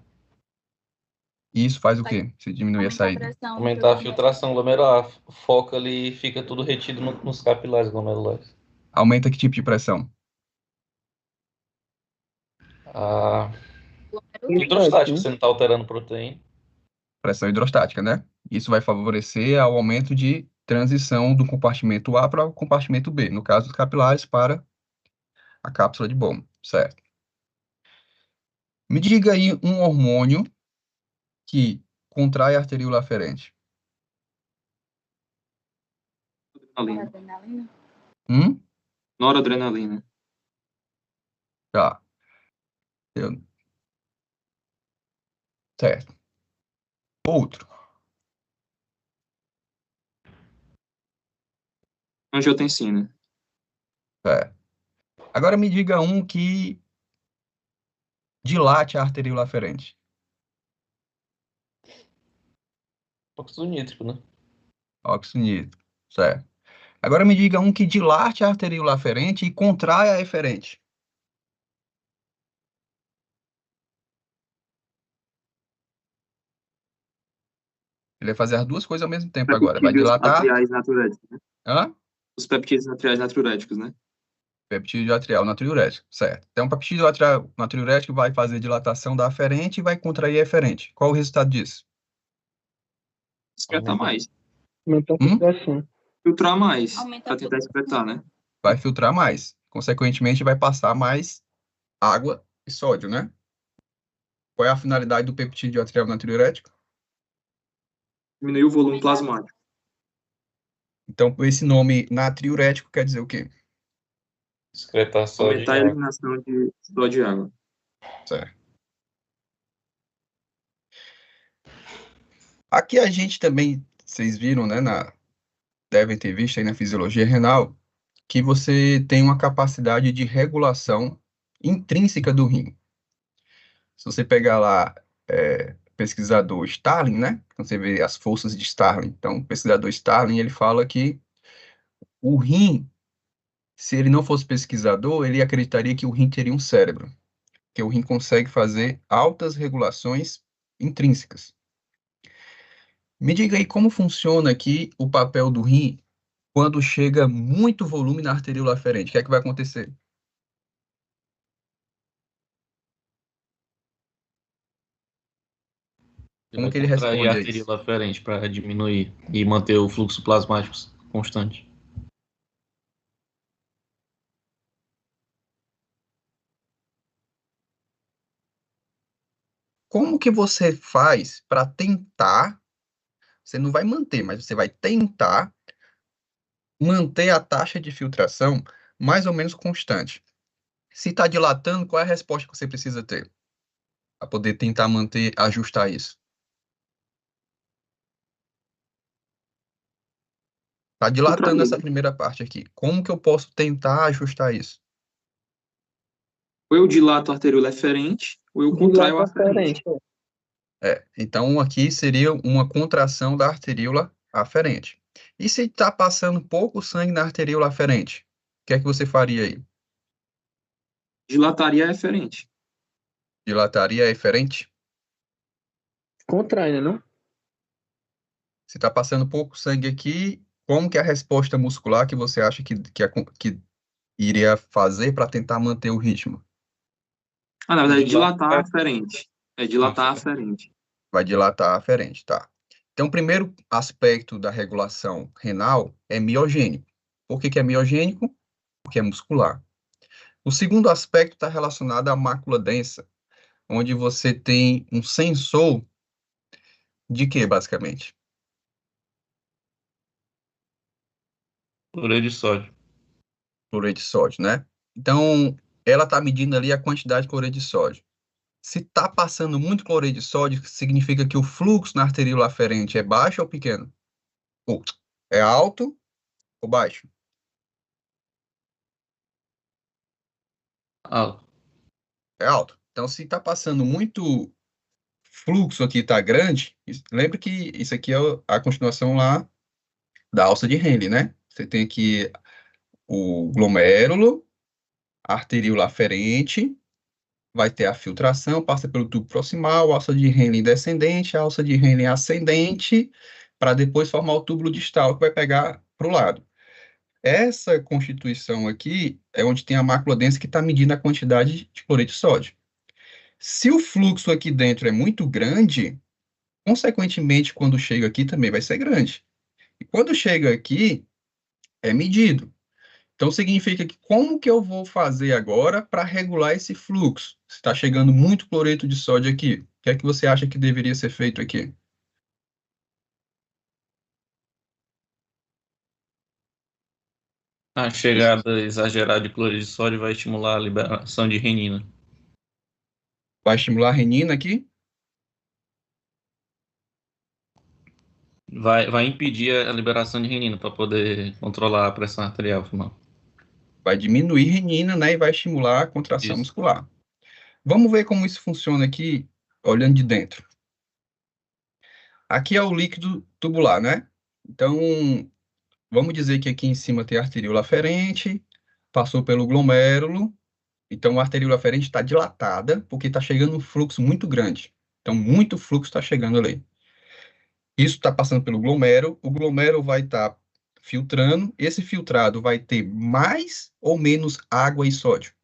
S5: E isso faz o quê? Se diminuir a saída?
S9: Aumentar a filtração glomerular. Foca ali e fica tudo retido nos capilares glomerulares.
S5: Aumenta que tipo de pressão?
S9: A hidrostática, você não está alterando proteína.
S5: Pressão hidrostática, né? Isso vai favorecer ao aumento de transição do compartimento A para o compartimento B, no caso dos capilares para a cápsula de Bowman, certo? Me diga aí um hormônio que contrai a arteríola aferente.
S8: Noradrenalina.
S5: Hum?
S8: Noradrenalina.
S5: Tá. Certo. Outro.
S8: Angiotensina.
S5: Certo. Agora me diga um que dilate a arteríola aferente.
S9: Óxido nítrico, né?
S5: Óxido nítrico. Certo. Agora me diga um que dilate a arteríola aferente e contrai a eferente. Ele vai fazer as duas coisas ao mesmo tempo agora. Vai dilatar.
S8: Atriais natriuréticos, né?
S5: Hã?
S8: Os peptídeos atriais natriuréticos, né?
S5: Peptídeo atrial natriurético, certo. Então, o peptídeo atrial natriurético vai fazer dilatação da aferente e vai contrair a eferente. Qual o resultado disso?
S8: Excretar mais.
S4: Aumenta a filtração.
S8: Filtrar mais. Para tentar excretar, né?
S5: Vai filtrar mais. Consequentemente, vai passar mais água e sódio, né? Qual é a finalidade do peptídeo atrial natriurético?
S8: Diminuir o volume plasmático.
S5: Então, esse nome natriurético quer dizer o quê?
S9: Excretar sódio
S8: Aumentar a
S9: e água.
S8: eliminação de sódio e água.
S5: Certo. Aqui a gente também, vocês viram, né, devem ter visto aí na fisiologia renal, que você tem uma capacidade de regulação intrínseca do rim. Se você pegar lá pesquisador Starling, né? Então, você vê as forças de Starling. Então, o pesquisador Starling, ele fala que o rim, se ele não fosse pesquisador, ele acreditaria que o rim teria um cérebro, que o rim consegue fazer altas regulações intrínsecas. Me diga aí como funciona aqui o papel do rim quando chega muito volume na arteríola aferente. O que é que vai acontecer?
S9: Ele
S5: Como
S9: vai
S5: que ele
S9: contrair a
S5: responde a isso?
S9: arteríola aferente para diminuir e manter o fluxo plasmático constante.
S5: Como que você faz para tentar, você não vai manter, mas você vai tentar manter a taxa de filtração mais ou menos constante? Se está dilatando, qual é a resposta que você precisa ter para poder tentar manter, ajustar isso? Está dilatando essa primeira parte aqui. Como que eu posso tentar ajustar isso?
S8: Ou eu dilato a arteríola eferente, ou eu contraio a aferente.
S5: Então aqui seria uma contração da arteríola aferente. E se está passando pouco sangue na arteríola aferente? O que é que você faria aí?
S8: Dilataria a eferente.
S5: Dilataria a eferente?
S4: Contrai, né, não?
S5: Se está passando pouco sangue aqui, como que é a resposta muscular que você acha que iria fazer para tentar manter o ritmo?
S8: Na verdade, dilatar a aferente. É dilatar a aferente.
S5: Vai dilatar a aferente, tá. Então, o primeiro aspecto da regulação renal é miogênico. Por que que é miogênico? Porque é muscular. O segundo aspecto está relacionado à mácula densa, onde você tem um sensor de quê, basicamente?
S9: Cloreto de sódio.
S5: Cloreto de sódio, né? Então, ela está medindo ali a quantidade de cloreto de sódio. Se está passando muito cloreto de sódio, significa que o fluxo na arteríola aferente é baixo ou pequeno? Ou é alto ou baixo?
S9: Alto.
S5: É alto. Então, se está passando muito fluxo aqui, está grande, lembra que isso aqui é a continuação lá da alça de Henle, né? Você tem aqui o glomérulo, a arteríola aferente, vai ter a filtração, passa pelo tubo proximal, alça de Henle descendente, alça de Henle ascendente, para depois formar o túbulo distal, que vai pegar para o lado. Essa constituição aqui é onde tem a mácula densa que está medindo a quantidade de cloreto de sódio. Se o fluxo aqui dentro é muito grande, consequentemente, quando chega aqui também vai ser grande. E quando chega aqui, é medido. Então, significa que como que eu vou fazer agora para regular esse fluxo? Se está chegando muito cloreto de sódio aqui, o que é que você acha que deveria ser feito aqui?
S9: A chegada exagerada de cloreto de sódio vai estimular a liberação de renina.
S5: Vai estimular a renina aqui?
S9: Vai impedir a liberação de renina para poder controlar a pressão arterial, final.
S5: Vai diminuir renina, né, e vai estimular a contração muscular. Vamos ver como isso funciona aqui, olhando de dentro. Aqui é o líquido tubular, né? Então, vamos dizer que aqui em cima tem a arteríola aferente, passou pelo glomérulo, então a arteríola aferente está dilatada, porque está chegando um fluxo muito grande. Então, muito fluxo está chegando ali. Isso está passando pelo glomérulo, o glomérulo vai estar filtrando, esse filtrado vai ter mais ou menos água e sódio?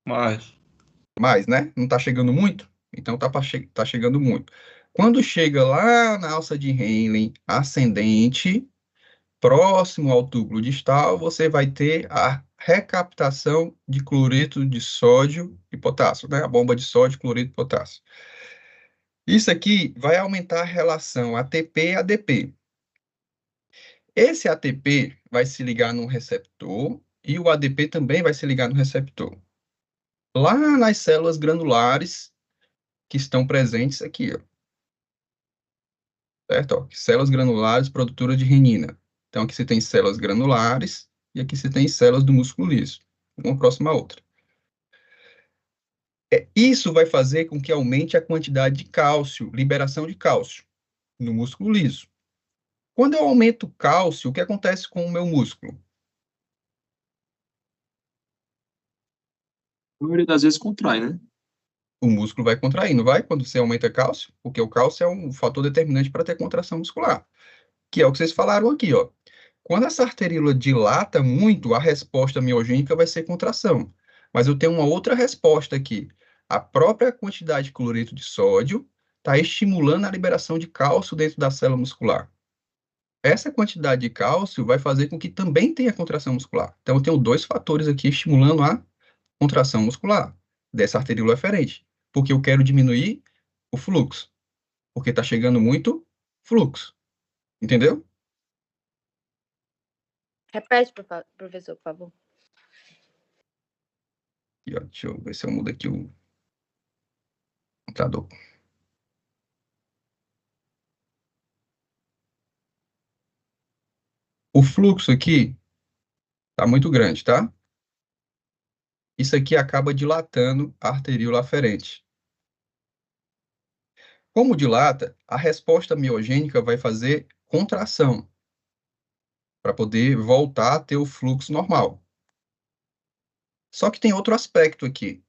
S5: Mais, né? Não está chegando muito? Então tá chegando muito. Quando chega lá na alça de Henle ascendente, próximo ao túbulo distal, você vai ter a recaptação de cloreto de sódio e potássio, né? A bomba de sódio, cloreto e potássio. Isso aqui vai aumentar a relação ATP-ADP. Esse ATP vai se ligar no receptor e o ADP também vai se ligar no receptor. Lá nas células granulares que estão presentes aqui, ó. Certo? Ó, células granulares produtoras de renina. Então, aqui você tem células granulares e aqui você tem células do músculo liso. uma próxima à outra. Isso vai fazer com que aumente a quantidade de cálcio, liberação de cálcio no músculo liso. Quando eu aumento o cálcio, o que acontece com o meu músculo?
S8: A maioria das vezes contrai, né?
S5: O músculo vai contrair, não vai? Quando você aumenta cálcio, porque o cálcio é um fator determinante para ter contração muscular, que é o que vocês falaram aqui, ó. Quando essa arteríola dilata muito, a resposta miogênica vai ser contração. Mas eu tenho uma outra resposta aqui. A própria quantidade de cloreto de sódio está estimulando a liberação de cálcio dentro da célula muscular. Essa quantidade de cálcio vai fazer com que também tenha contração muscular. Então, eu tenho dois fatores aqui estimulando a contração muscular dessa arteríola eferente, porque eu quero diminuir o fluxo, porque está chegando muito fluxo. Entendeu?
S7: Repete, professor, por favor.
S5: E, ó, deixa eu ver se eu mudo aqui o computador. O fluxo aqui está muito grande, tá? Isso aqui acaba dilatando a arteríola aferente. Como dilata, a resposta miogênica vai fazer contração para poder voltar a ter o fluxo normal. Só que tem outro aspecto aqui.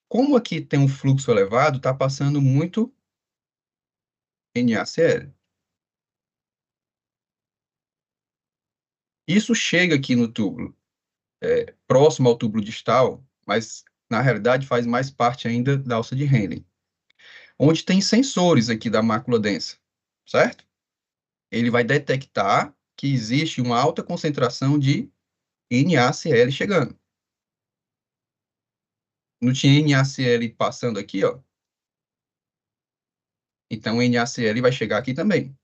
S5: Como aqui tem um fluxo elevado, está passando muito NaCl. Isso chega aqui no túbulo, próximo ao túbulo distal, mas na realidade faz mais parte ainda da alça de Henle, onde tem sensores aqui da mácula densa, certo? Ele vai detectar que existe uma alta concentração de NaCl chegando. Não tinha NaCl passando aqui, ó. Então, o NaCl vai chegar aqui também.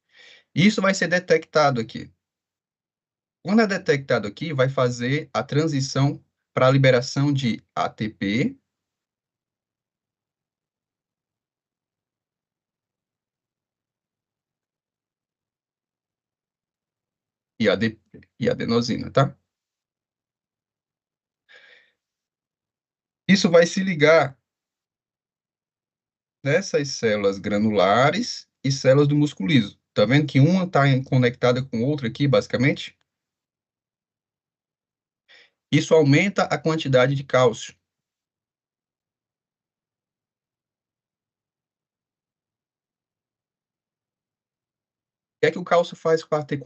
S5: Isso vai ser detectado aqui. Quando é detectado aqui, vai fazer a transição para a liberação de ATP e adenosina, tá? Isso vai se ligar nessas células granulares e células do músculo liso. Tá vendo que uma está conectada com outra aqui, basicamente? Isso aumenta a quantidade de cálcio. O que é que o cálcio faz para ter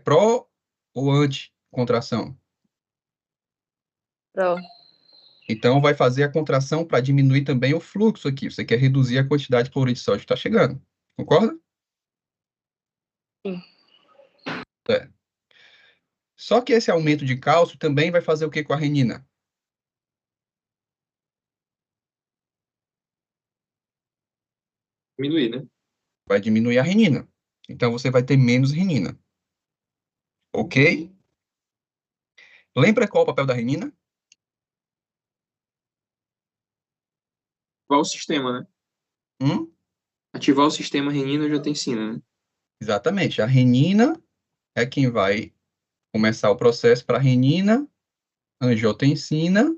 S5: pró ou anti-contração?
S7: Pró.
S5: Então, vai fazer a contração para diminuir também o fluxo aqui. Você quer reduzir a quantidade de cloreto de sódio que está chegando. Concorda?
S7: Sim.
S5: Só que esse aumento de cálcio também vai fazer o que com a renina?
S8: Diminuir, né?
S5: Vai diminuir a renina. Então, você vai ter menos renina. Ok? Lembra qual é o papel da renina?
S8: Ativar o sistema, né? Ativar o sistema renina-angiotensina, né?
S5: Exatamente. A renina é quem vai começar o processo para renina, angiotensina,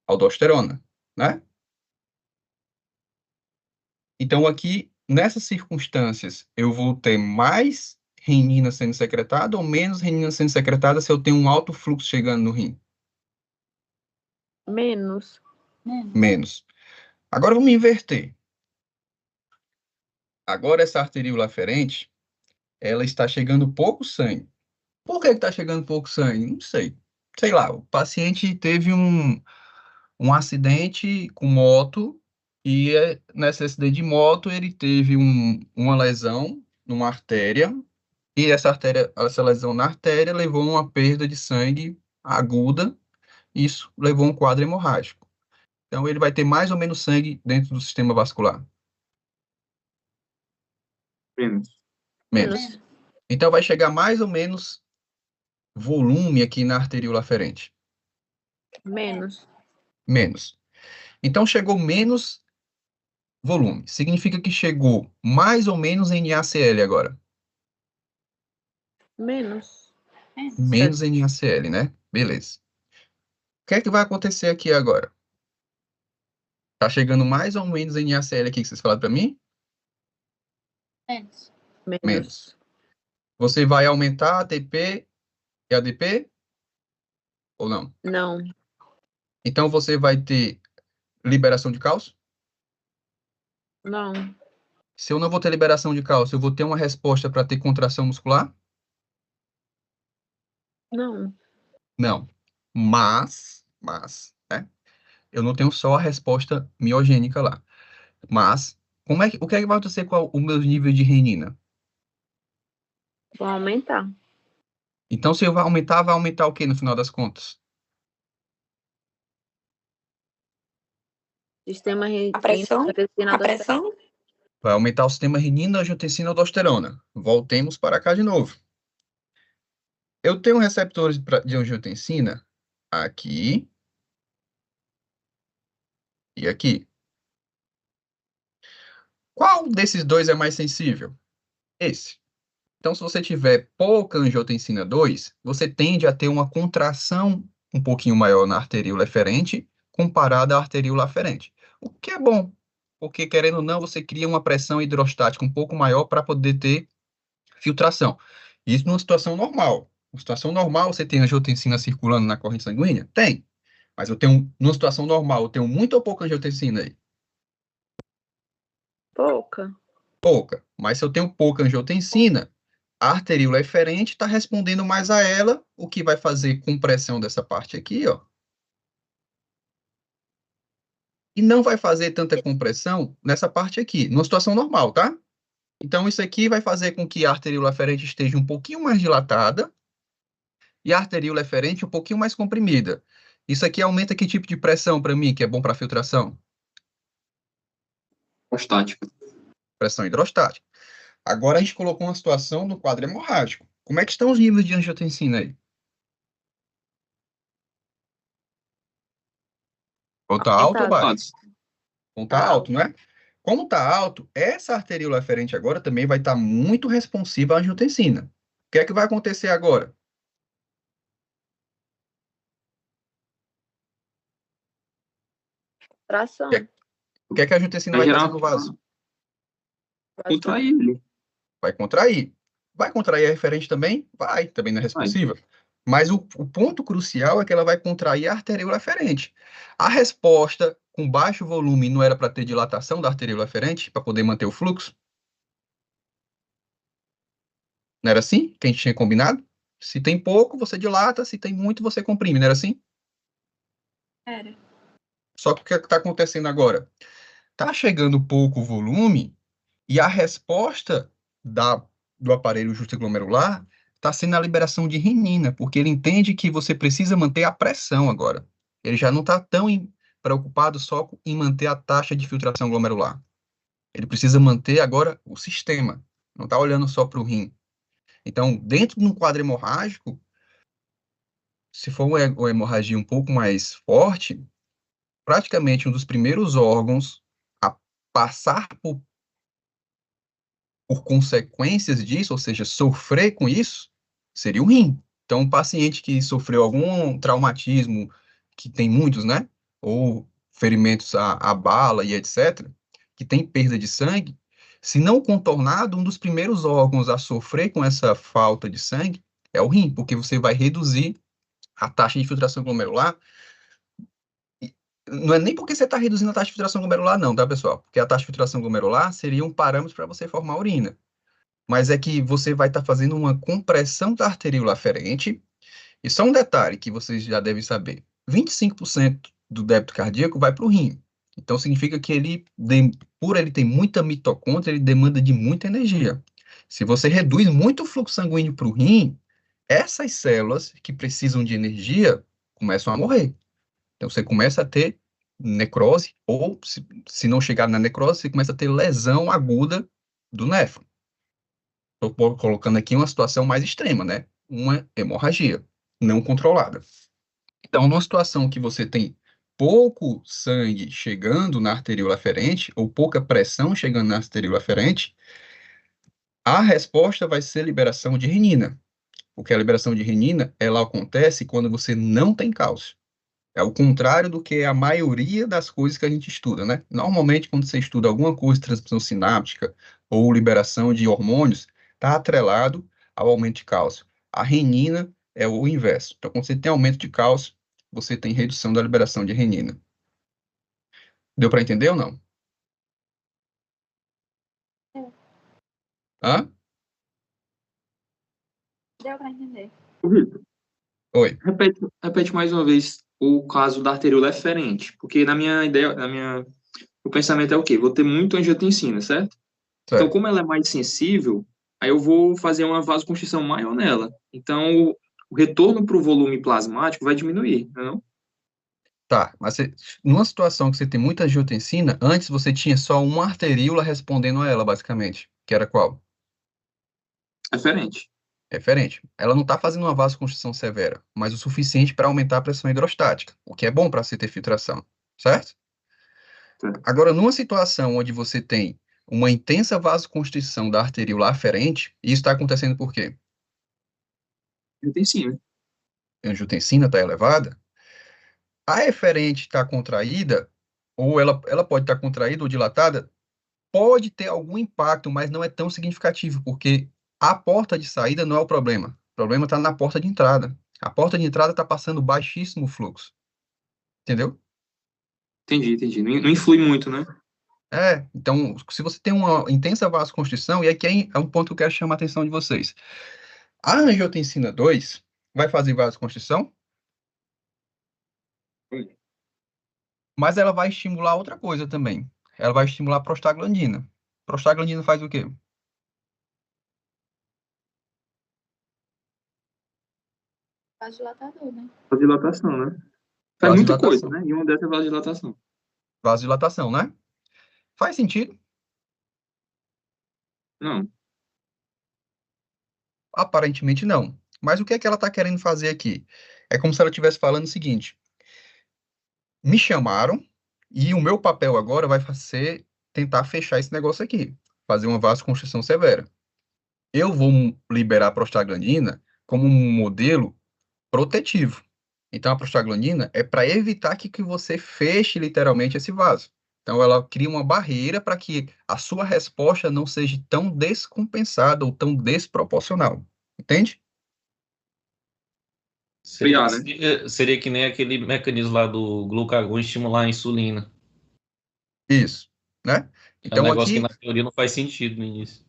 S5: aldosterona, né? Então, aqui, nessas circunstâncias, eu vou ter mais renina sendo secretada ou menos renina sendo secretada se eu tenho um alto fluxo chegando no rim?
S7: Menos.
S5: Menos. Agora, vamos inverter. Agora, essa arteríola aferente, ela está chegando pouco sangue. Por que está chegando pouco sangue? Não sei. Sei lá, o paciente teve um acidente com moto e nesse acidente de moto ele teve uma lesão numa artéria e essa lesão na artéria levou a uma perda de sangue aguda, isso levou a um quadro hemorrágico. Então ele vai ter mais ou menos sangue dentro do sistema vascular. Menos. Então vai chegar mais ou menos volume aqui na arteríola aferente. Menos. Então chegou menos volume. Significa que chegou mais ou menos NaCl agora.
S7: Menos.
S5: Menos NaCl, né? Beleza. O que é que vai acontecer aqui agora? Tá chegando mais ou menos em NaCl aqui que vocês falaram para mim?
S7: Menos.
S5: Menos. Você vai aumentar ATP e ADP? Ou não?
S7: Não.
S5: Então você vai ter liberação de cálcio?
S7: Não.
S5: Se eu não vou ter liberação de cálcio, eu vou ter uma resposta para ter contração muscular?
S7: Não.
S5: Não. Mas, né? Eu não tenho só a resposta miogênica lá. Mas, o que é que vai acontecer com o meu nível de renina?
S7: Vou aumentar.
S5: Então, se eu vai aumentar o que no final das contas?
S7: Sistema
S1: A pressão?
S7: angiotensina
S1: A pressão?
S5: Vai aumentar o sistema renina, angiotensina, aldosterona. Voltemos para cá de novo. Eu tenho receptores de angiotensina aqui e aqui. Qual desses dois é mais sensível? Esse. Então, se você tiver pouca angiotensina 2, você tende a ter uma contração um pouquinho maior na arteríola eferente comparada à arteríola aferente. O que é bom, porque, querendo ou não, você cria uma pressão hidrostática um pouco maior para poder ter filtração. Isso numa situação normal. Numa situação normal, você tem angiotensina circulando na corrente sanguínea? Tem. Mas numa situação normal, eu tenho muita ou pouca angiotensina aí?
S7: Pouca.
S5: Pouca. Mas se eu tenho pouca angiotensina, a arteríola eferente está respondendo mais a ela, o que vai fazer compressão dessa parte aqui, ó. E não vai fazer tanta compressão nessa parte aqui, numa situação normal, tá? Então, isso aqui vai fazer com que a arteríola eferente esteja um pouquinho mais dilatada e a arteríola eferente um pouquinho mais comprimida. Isso aqui aumenta que tipo de pressão para mim, que é bom para filtração?
S8: Prostática.
S5: Pressão hidrostática. Agora a gente colocou uma situação no quadro hemorrágico. Como é que estão os níveis de angiotensina aí? Ou tá alto ou baixo? Ou tá alto, não é? Como tá alto, essa arteríola eferente agora também vai estar muito responsiva à angiotensina. O que é que vai acontecer agora?
S7: Tração.
S5: O que é que a angiotensina vai fazer no vaso?
S8: Contrair ele.
S5: Vai contrair. Vai contrair a referente também? Vai, também não é responsiva. Mas o ponto crucial é que ela vai contrair a arteríola eferente. A resposta com baixo volume não era para ter dilatação da arteríola eferente, para poder manter o fluxo? Não era assim que a gente tinha combinado? Se tem pouco, você dilata, se tem muito, você comprime, não era assim?
S2: Era.
S5: Só que o que está acontecendo agora? Está chegando pouco volume e a resposta do aparelho justoglomerular está sendo a liberação de renina, porque ele entende que você precisa manter a pressão agora. Ele já não está tão preocupado só em manter a taxa de filtração glomerular. Ele precisa manter agora o sistema, não está olhando só para o rim. Então, dentro de um quadro hemorrágico, se for uma hemorragia um pouco mais forte, praticamente um dos primeiros órgãos a passar por consequências disso, ou seja, sofrer com isso, seria o rim. Então, um paciente que sofreu algum traumatismo, que tem muitos, né? Ou ferimentos à bala e etc., que tem perda de sangue, se não contornado, um dos primeiros órgãos a sofrer com essa falta de sangue é o rim, porque você vai reduzir a taxa de filtração glomerular. Não é nem porque você está reduzindo a taxa de filtração glomerular, não, tá, pessoal? Porque a taxa de filtração glomerular seria um parâmetro para você formar urina. Mas é que você vai estar fazendo uma compressão da arteríola aferente. E só um detalhe que vocês já devem saber: 25% do débito cardíaco vai para o rim. Então, significa que por ele ter muita mitocôndria, ele demanda de muita energia. Se você reduz muito o fluxo sanguíneo para o rim, essas células que precisam de energia começam a morrer. Então, você começa a ter necrose, ou, se não chegar na necrose, você começa a ter lesão aguda do néfron. Estou colocando aqui uma situação mais extrema, né? Uma hemorragia não controlada. Então, numa situação que você tem pouco sangue chegando na arteríola aferente, ou pouca pressão chegando na arteríola aferente, a resposta vai ser liberação de renina. Porque a liberação de renina, ela acontece quando você não tem cálcio. É o contrário do que a maioria das coisas que a gente estuda, né? Normalmente, quando você estuda alguma coisa, transmissão sináptica ou liberação de hormônios, está atrelado ao aumento de cálcio. A renina é o inverso. Então, quando você tem aumento de cálcio, você tem redução da liberação de renina. Deu para entender ou não? Hã?
S2: Deu pra entender.
S8: Ô, Vitor,
S5: Oi.
S8: repete mais uma vez o caso da arteríola eferente, porque na minha ideia, o pensamento é o quê? Vou ter muito angiotensina, certo? Então,
S5: Certo.
S8: como ela é mais sensível, aí eu vou fazer uma vasoconstrição maior nela. Então, o retorno para o volume plasmático vai diminuir, não?
S5: Tá, mas numa situação que você tem muita angiotensina, antes você tinha só uma arteríola respondendo a ela, basicamente. Que era qual?
S8: Eferente.
S5: Referente. Ela não está fazendo uma vasoconstrição severa, mas o suficiente para aumentar a pressão hidrostática, o que é bom para você ter filtração, certo?
S8: Certo.
S5: Agora, numa situação onde você tem uma intensa vasoconstrição da arteríola aferente, isso está acontecendo por quê?
S8: Angiotensina.
S5: A angiotensina está elevada, a eferente está contraída, ou ela pode estar contraída ou dilatada, pode ter algum impacto, mas não é tão significativo, porque a porta de saída não é o problema. O problema está na porta de entrada. A porta de entrada está passando baixíssimo fluxo. Entendeu?
S8: Entendi. Não influi muito, né?
S5: Então, se você tem uma intensa vasoconstrição, e aqui é um ponto que eu quero chamar a atenção de vocês. A angiotensina 2 vai fazer vasoconstrição, mas ela vai estimular outra coisa também. Ela vai estimular a prostaglandina. Prostaglandina faz o quê?
S2: Vasodilatador, né?
S8: Vasodilatação, né? Faz muita coisa,
S5: Vasodilatação.
S8: né? E uma dessas é vasodilatação.
S5: Vasodilatação, né? Faz sentido?
S8: Não.
S5: Aparentemente não. Mas o que é que ela está querendo fazer aqui? É como se ela estivesse falando o seguinte: me chamaram e o meu papel agora vai ser tentar fechar esse negócio aqui, fazer uma vasoconstrição severa. Eu vou liberar a prostaglandina como um modelo protetivo. Então, a prostaglandina é para evitar que você feche literalmente esse vaso. Então, ela cria uma barreira para que a sua resposta não seja tão descompensada ou tão desproporcional. Entende?
S9: Seria,
S8: Criar, né?
S9: seria que nem aquele mecanismo lá do glucagon estimular a insulina.
S5: Isso, né?
S9: É um
S5: Então,
S9: negócio que
S5: aqui,
S9: na teoria não faz sentido no início.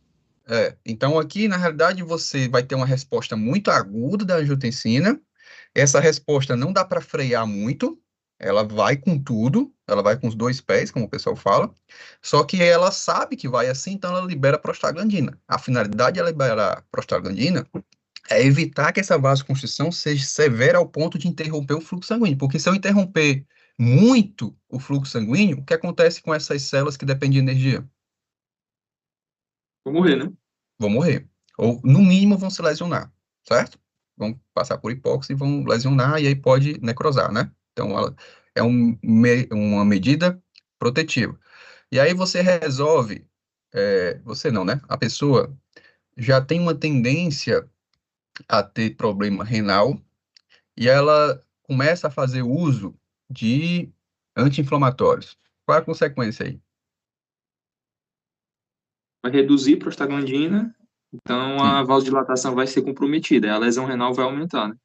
S5: então, aqui, na realidade, você vai ter uma resposta muito aguda da angiotensina. Essa resposta não dá para frear muito, ela vai com tudo, ela vai com os dois pés, como o pessoal fala, só que ela sabe que vai assim, então ela libera prostaglandina. A finalidade de ela liberar prostaglandina é evitar que essa vasoconstrição seja severa ao ponto de interromper o fluxo sanguíneo, porque se eu interromper muito o fluxo sanguíneo, o que acontece com essas células que dependem de energia?
S8: Vou morrer, né?
S5: Vão morrer, ou no mínimo vão se lesionar, certo? Vão passar por hipóxia e vão lesionar, e aí pode necrosar, né? Então, ela é uma medida protetiva. E aí você resolve, você não, né? A pessoa já tem uma tendência a ter problema renal, e ela começa a fazer uso de anti-inflamatórios. Qual é a consequência aí?
S8: Vai reduzir prostaglandina, então a
S5: Sim,
S8: vasodilatação vai ser comprometida, a lesão renal vai aumentar, né?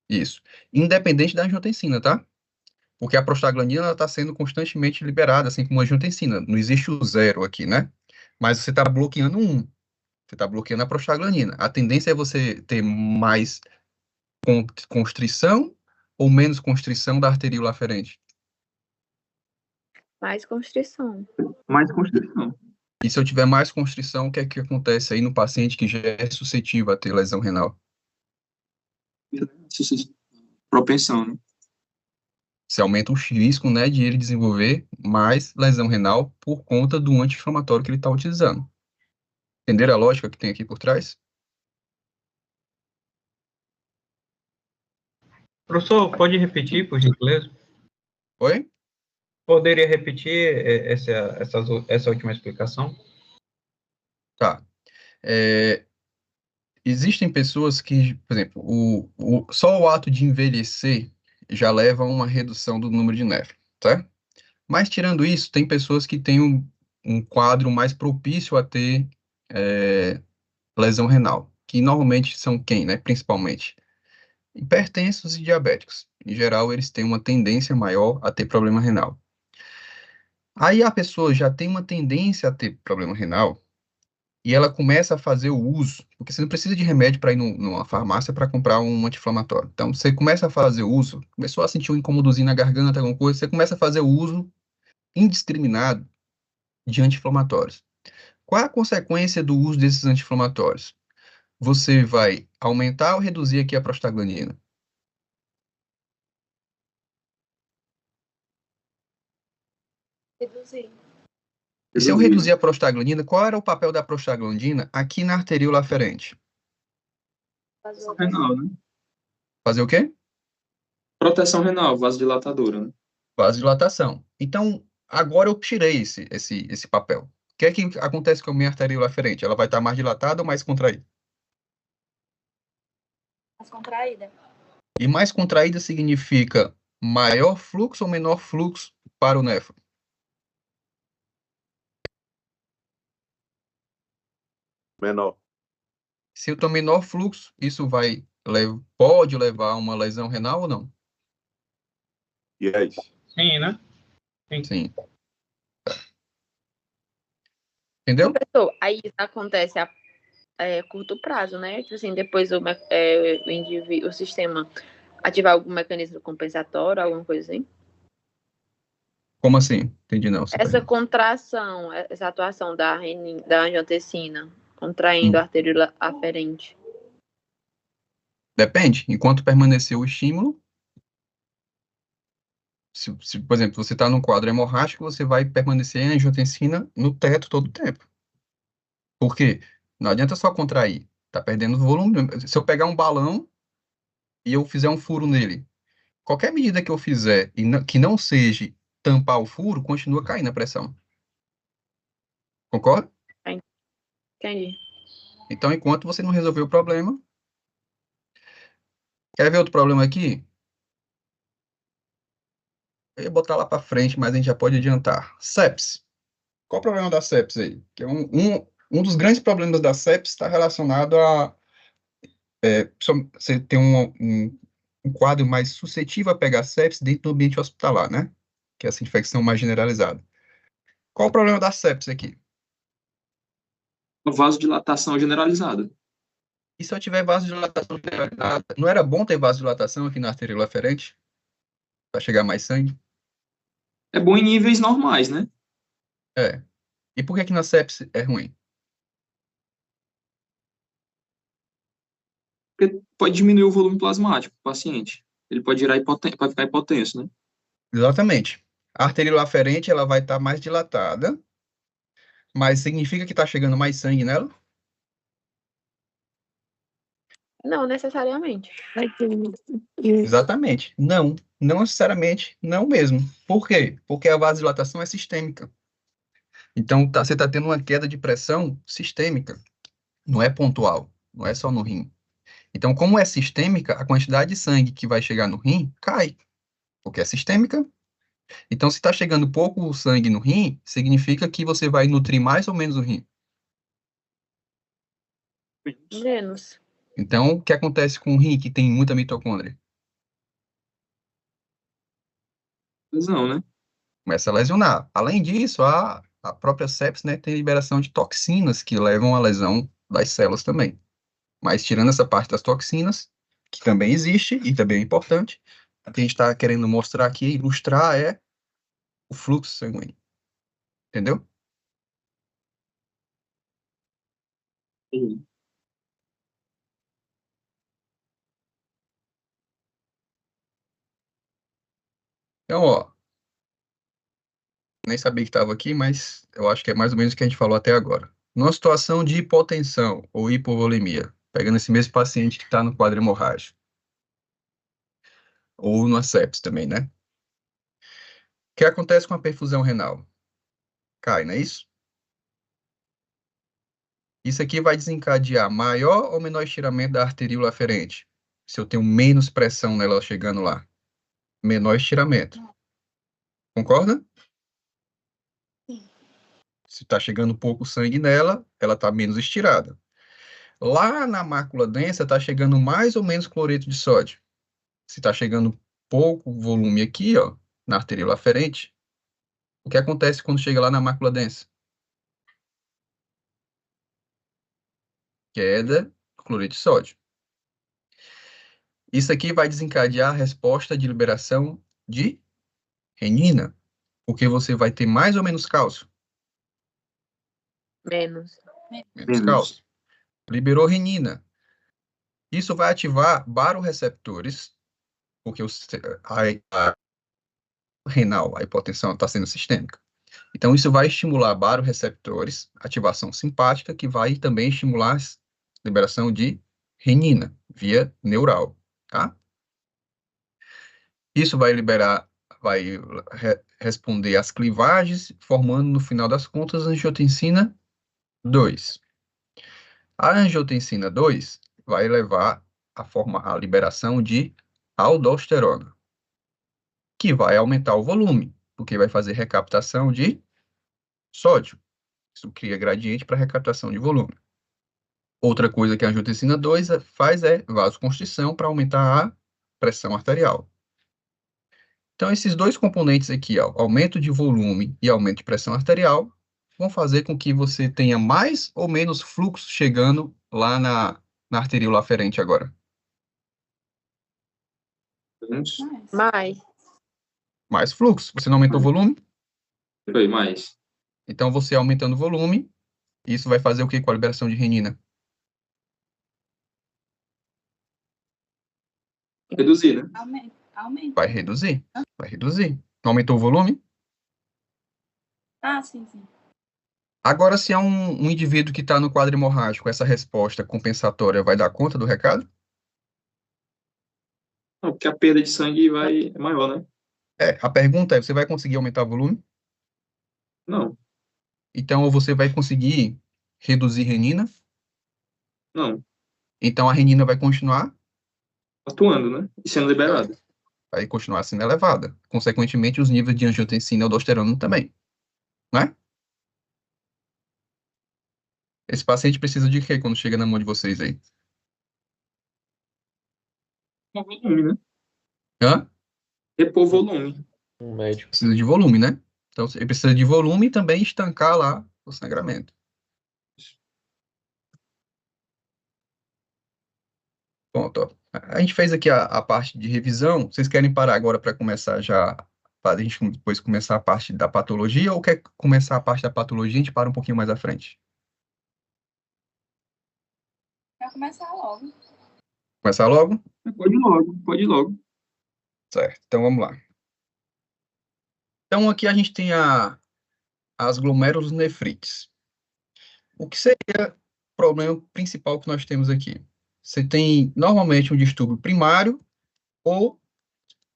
S5: isso. Independente da angiotensina, tá? Porque a prostaglandina está sendo constantemente liberada, assim como a angiotensina. Não existe o zero aqui, né? Mas você está bloqueando um. Você está bloqueando a prostaglandina. A tendência é você ter mais constrição ou menos constrição da arteríola aferente.
S7: Mais constrição.
S8: Mais constrição.
S5: E se eu tiver mais constrição, o que é que acontece aí no paciente que já é suscetível a ter lesão renal?
S8: Propensão, né?
S5: Você aumenta o risco, né, de ele desenvolver mais lesão renal por conta do anti-inflamatório que ele está utilizando. Entenderam a lógica que tem aqui por trás?
S6: Professor, pode repetir, por gentileza?
S5: Oi?
S6: Poderia repetir essa última explicação?
S5: Tá. Existem pessoas que, por exemplo, só o ato de envelhecer já leva a uma redução do número de néfron, tá? Mas, tirando isso, tem pessoas que têm um quadro mais propício a ter lesão renal, que normalmente são quem, né? Principalmente hipertensos e diabéticos. Em geral, eles têm uma tendência maior a ter problema renal. Aí a pessoa já tem uma tendência a ter problema renal e ela começa a fazer o uso, porque você não precisa de remédio para ir numa farmácia para comprar um anti-inflamatório. Então, você começa a fazer o uso, começou a sentir um incômodozinho na garganta, alguma coisa, você começa a fazer o uso indiscriminado de anti-inflamatórios. Qual é a consequência do uso desses anti-inflamatórios? Você vai aumentar ou reduzir aqui a prostaglandina?
S7: Reduzir.
S5: E se eu reduzir a prostaglandina, qual era o papel da prostaglandina aqui na arteríola aferente?
S8: Renal, né?
S5: Fazer o quê?
S8: Proteção renal, vasodilatadora, né?
S5: Vasodilatação. Então, agora eu tirei esse papel. O que é que acontece com a minha arteríola aferente? Ela vai estar mais dilatada ou mais contraída?
S7: Mais contraída.
S5: E mais contraída significa maior fluxo ou menor fluxo para o néfron?
S10: Menor.
S5: Se eu tenho menor fluxo, isso pode levar a uma lesão renal ou não?
S10: Yes.
S6: Sim, né?
S5: Sim. Entendeu?
S7: Professor, aí isso acontece a curto prazo, né? Tipo assim, depois o sistema ativar algum mecanismo compensatório, alguma coisa assim?
S5: Como assim? Entendi não.
S7: Essa contração, essa atuação da angiotensina contraindo a arteríola aferente.
S5: Depende. Enquanto permanecer o estímulo, por exemplo, você está num quadro hemorrágico, você vai permanecer a angiotensina no teto todo o tempo. Por quê? Não adianta só contrair. Tá perdendo volume. Se eu pegar um balão e eu fizer um furo nele, qualquer medida que eu fizer que não seja tampar o furo, continua caindo a pressão. Concorda?
S7: Entendi.
S5: Então, enquanto você não resolver o problema... Quer ver outro problema aqui? Eu ia botar lá para frente, mas a gente já pode adiantar. Sepse. Qual o problema da sepse aí? Que é um dos grandes problemas da sepse está relacionado a você ter um quadro mais suscetível a pegar sepse dentro do ambiente hospitalar, né? Que é essa infecção mais generalizada. Qual o problema da sepse aqui?
S8: Vasodilatação generalizada.
S5: E se eu tiver vasodilatação generalizada, não era bom ter vasodilatação aqui na arteríola aferente? Para chegar mais sangue?
S8: É bom em níveis normais, né?
S5: É. E por que que na sepse é ruim?
S8: Porque pode diminuir o volume plasmático do paciente. Ele pode pode ficar hipotenso, né?
S5: Exatamente. A arteríola aferente ela vai estar mais dilatada, mas significa que está chegando mais sangue nela?
S7: Não necessariamente.
S5: Exatamente. Não. Não necessariamente, não mesmo. Por quê? Porque a vasodilatação é sistêmica. Então, você está tendo uma queda de pressão sistêmica. Não é pontual. Não é só no rim. Então, como é sistêmica, a quantidade de sangue que vai chegar no rim cai. Porque é sistêmica. Então, se está chegando pouco sangue no rim, significa que você vai nutrir mais ou menos o rim.
S7: Menos.
S5: Então, o que acontece com o rim que tem muita mitocôndria?
S8: Lesão, né?
S5: Começa a lesionar. Além disso, a própria sepsis, né, tem liberação de toxinas que levam à lesão das células também. Mas tirando essa parte das toxinas, que também existe e também é importante, o que a gente está querendo mostrar aqui, ilustrar, é o fluxo sanguíneo. Entendeu?
S8: Sim.
S5: Então, ó, nem sabia que estava aqui, mas eu acho que é mais ou menos o que a gente falou até agora. Numa situação de hipotensão ou hipovolemia, pegando esse mesmo paciente que está no quadro hemorrágico, ou no sepsis também, né? O que acontece com a perfusão renal? Cai, não é isso? Isso aqui vai desencadear maior ou menor estiramento da arteríola aferente? Se eu tenho menos pressão nela chegando lá. Menor estiramento. Concorda? Se está chegando pouco sangue nela, ela está menos estirada. Lá na mácula densa, está chegando mais ou menos cloreto de sódio. Se está chegando pouco volume aqui, ó, na arteríola aferente, o que acontece quando chega lá na mácula densa? Queda do cloreto de sódio. Isso aqui vai desencadear a resposta de liberação de renina, porque você vai ter mais ou menos cálcio?
S7: Menos.
S5: Menos cálcio. Liberou renina. Isso vai ativar baroreceptores, porque a renal, a hipotensão está sendo sistêmica. Então, isso vai estimular baroreceptores, ativação simpática, que vai também estimular a liberação de renina, via neural, tá? Isso vai liberar, vai responder às clivagens, formando, no final das contas, angiotensina 2. A angiotensina 2 vai levar a liberação de aldosterona, que vai aumentar o volume, porque vai fazer recaptação de sódio. Isso cria gradiente para recaptação de volume. Outra coisa que a angiotensina 2 faz é vasoconstrição para aumentar a pressão arterial. Então, esses dois componentes aqui, ó, aumento de volume e aumento de pressão arterial, vão fazer com que você tenha mais ou menos fluxo chegando lá na arteríola aferente agora.
S7: Mais.
S5: Mais fluxo. Você não aumentou o volume?
S8: Foi mais.
S5: Então, você aumentando o volume, isso vai fazer o que com a liberação de renina?
S8: Reduzir, né?
S2: Aumenta.
S5: Vai reduzir. Vai reduzir. Não aumentou o volume?
S2: Ah, sim, sim.
S5: Agora, se é um indivíduo que está no quadro hemorrágico, essa resposta compensatória vai dar conta do recado?
S8: Não, porque a perda de sangue é maior, né?
S5: A pergunta é, você vai conseguir aumentar o volume?
S8: Não,
S5: Então, ou você vai conseguir reduzir renina?
S8: não.
S5: Então, a renina vai continuar?
S8: Atuando, né? E sendo liberado.
S5: Vai continuar sendo elevada. Consequentemente, os níveis de angiotensina e aldosterona também. Não é? Esse paciente precisa de quê quando chega na mão de vocês aí?
S8: Volume, né?
S5: Hã?
S8: Repor volume.
S9: Um médico.
S5: Precisa de volume, né? Então, ele precisa de volume e também estancar lá o sangramento. Pronto, ó. A gente fez aqui a parte de revisão. Vocês querem parar agora para começar já, para a gente depois começar a parte da patologia, ou quer começar a parte da patologia e a gente para um pouquinho mais à frente?
S2: Vai começar logo.
S5: Começar logo?
S8: Pode ir logo, pode ir logo.
S5: Certo, então vamos lá. Então aqui a gente tem as glomerulonefrites. O que seria o problema principal que nós temos aqui? Você tem normalmente um distúrbio primário ou...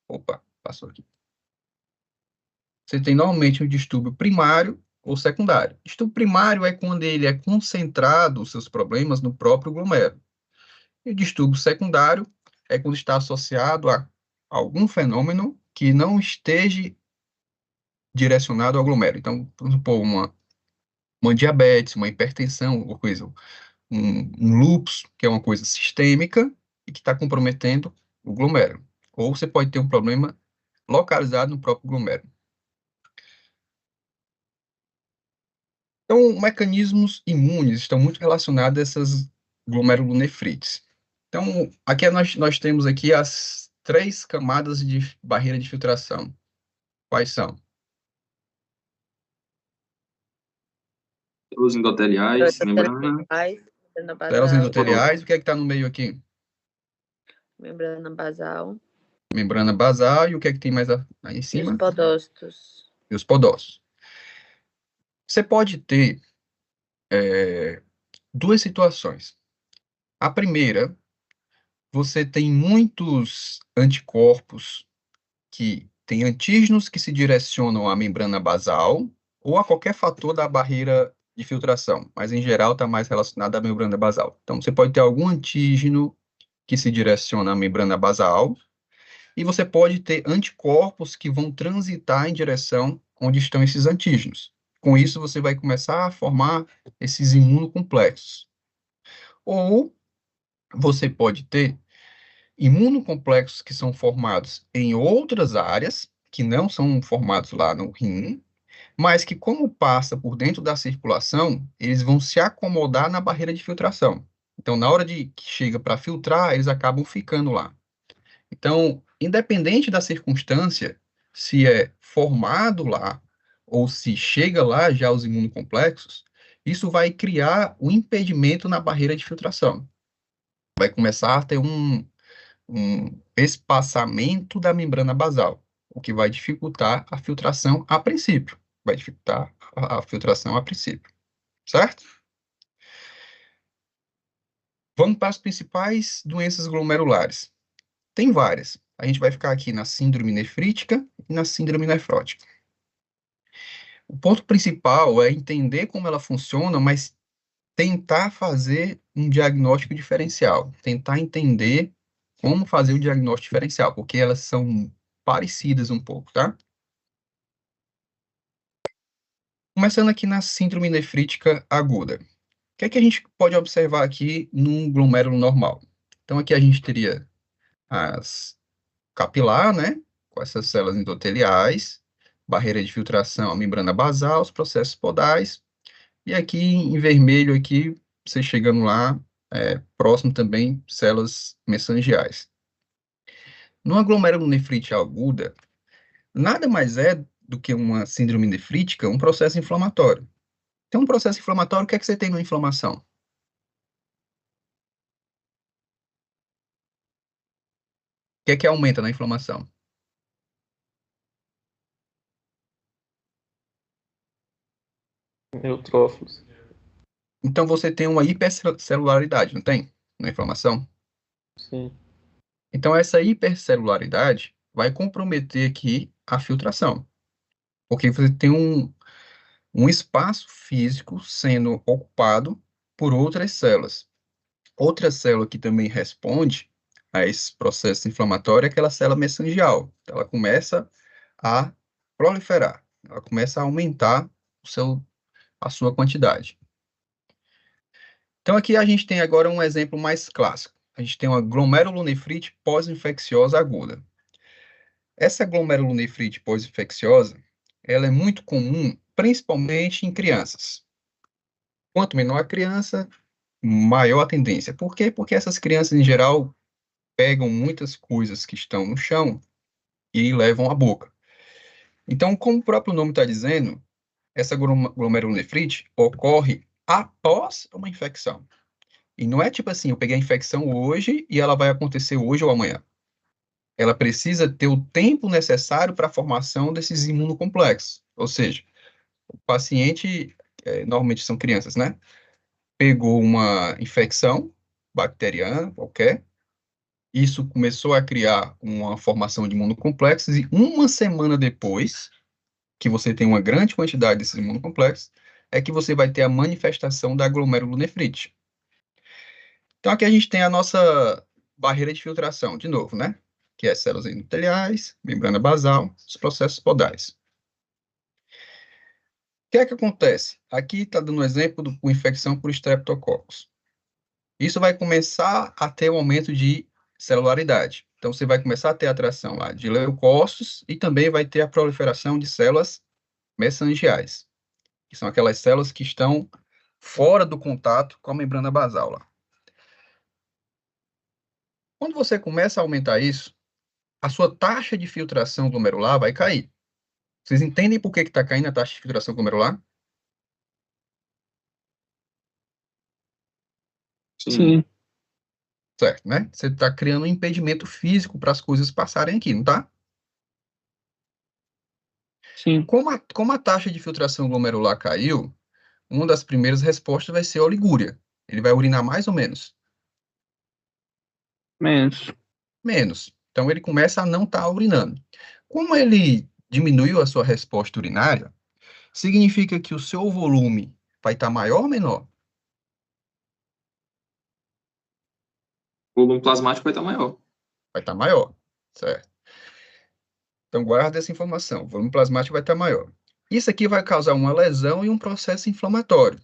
S5: Opa, passou aqui. Você tem normalmente um distúrbio primário ou secundário. Distúrbio primário é quando ele é concentrado, os seus problemas, no próprio glomérulo. E o distúrbio secundário é quando está associado a algum fenômeno que não esteja direcionado ao glomérulo. Então, vamos supor, uma diabetes, uma hipertensão, uma coisa, um lúpus, que é uma coisa sistêmica e que está comprometendo o glomérulo. Ou você pode ter um problema localizado no próprio glomérulo. Então, mecanismos imunes estão muito relacionados a essas glomerulonefrites. Então, aqui nós temos aqui as 3 camadas de barreira de filtração. Quais são?
S8: Os endoteliais, membrana.
S5: Células endoteliais, o que é que está no meio aqui?
S7: Membrana basal.
S5: Membrana basal, e o que é que tem mais aí em
S7: E os
S5: cima?
S7: podócitos.
S5: E os podócitos. Você pode ter 2 situações. A primeira, você tem muitos anticorpos que têm antígenos que se direcionam à membrana basal ou a qualquer fator da barreira de filtração, mas em geral está mais relacionado à membrana basal. Então, você pode ter algum antígeno que se direciona à membrana basal, e você pode ter anticorpos que vão transitar em direção onde estão esses antígenos. Com isso, você vai começar a formar esses imunocomplexos. Ou você pode ter imunocomplexos que são formados em outras áreas, que não são formados lá no rim, mas que, como passa por dentro da circulação, eles vão se acomodar na barreira de filtração. Então, na hora de que chega para filtrar, eles acabam ficando lá. Então, independente da circunstância, se é formado lá ou se chega lá já os imunocomplexos, isso vai criar um impedimento na barreira de filtração. Vai começar a ter um espaçamento da membrana basal, o que vai dificultar a filtração a princípio. Vai dificultar a filtração a princípio, certo? Vamos para as principais doenças glomerulares. Tem várias. A gente vai ficar aqui na síndrome nefrítica e na síndrome nefrótica. O ponto principal é entender como ela funciona, mas tentar fazer um diagnóstico diferencial. Tentar entender como fazer o diagnóstico diferencial, porque elas são parecidas um pouco, tá? Começando aqui na síndrome nefrítica aguda. O que é que a gente pode observar aqui num glomérulo normal? Então, aqui a gente teria as capilar, né? Com essas células endoteliais, barreira de filtração, a membrana basal, os processos podais, e aqui em vermelho, aqui, você chegando lá, próximo também, células mesangiais. Numa glomerulonefrite aguda, nada mais é do que uma síndrome nefrítica, um processo inflamatório. Então, um processo inflamatório, o que é que você tem na inflamação? O que é que aumenta na inflamação?
S4: Neutrófilos.
S5: Então, você tem uma hipercelularidade, não tem? Na inflamação?
S4: Sim.
S5: Então, essa hipercelularidade vai comprometer aqui a filtração. Porque você tem um espaço físico sendo ocupado por outras células. Outra célula que também responde a esse processo inflamatório é aquela célula mesangial. Ela começa a proliferar, ela começa a aumentar a sua quantidade. Então, aqui a gente tem agora um exemplo mais clássico. A gente tem uma glomerulonefrite pós-infecciosa aguda. Essa glomerulonefrite pós-infecciosa, ela é muito comum, principalmente em crianças. Quanto menor a criança, maior a tendência. Por quê? Porque essas crianças, em geral, pegam muitas coisas que estão no chão e levam à boca. Então, como o próprio nome está dizendo, essa glomerulonefrite ocorre após uma infecção. E não é tipo assim, eu peguei a infecção hoje e ela vai acontecer hoje ou amanhã. Ela precisa ter o tempo necessário para a formação desses imunocomplexos. Ou seja, o paciente, normalmente são crianças, né? Pegou uma infecção bacteriana qualquer, isso começou a criar uma formação de imunocomplexos e uma semana depois, que você tem uma grande quantidade desses imunocomplexos, é que você vai ter a manifestação da glomerulonefrite. Então, aqui a gente tem a nossa barreira de filtração, de novo, né? Que é células endoteliais, membrana basal, os processos podais. O que é que acontece? Aqui está dando um exemplo com infecção por Streptococcus. Isso vai começar a ter um aumento de celularidade. Então, você vai começar a ter atração lá de leucócitos e também vai ter a proliferação de células mesangiais, que são aquelas células que estão fora do contato com a membrana basal lá. Quando você começa a aumentar isso, a sua taxa de filtração glomerular vai cair. Vocês entendem por que está caindo a taxa de filtração glomerular?
S8: Sim.
S5: Certo, né? Você está criando um impedimento físico para as coisas passarem aqui, não está?
S8: Sim.
S5: Como a taxa de filtração glomerular caiu, uma das primeiras respostas vai ser oligúria. Ele vai urinar mais ou menos?
S8: Menos.
S5: Menos. Então, ele começa a não estar urinando. Como ele diminuiu a sua resposta urinária, significa que o seu volume vai estar maior ou menor?
S8: O volume plasmático vai estar maior.
S5: Vai estar maior, certo? Então, guarda essa informação. O volume plasmático vai estar maior. Isso aqui vai causar uma lesão e um processo inflamatório.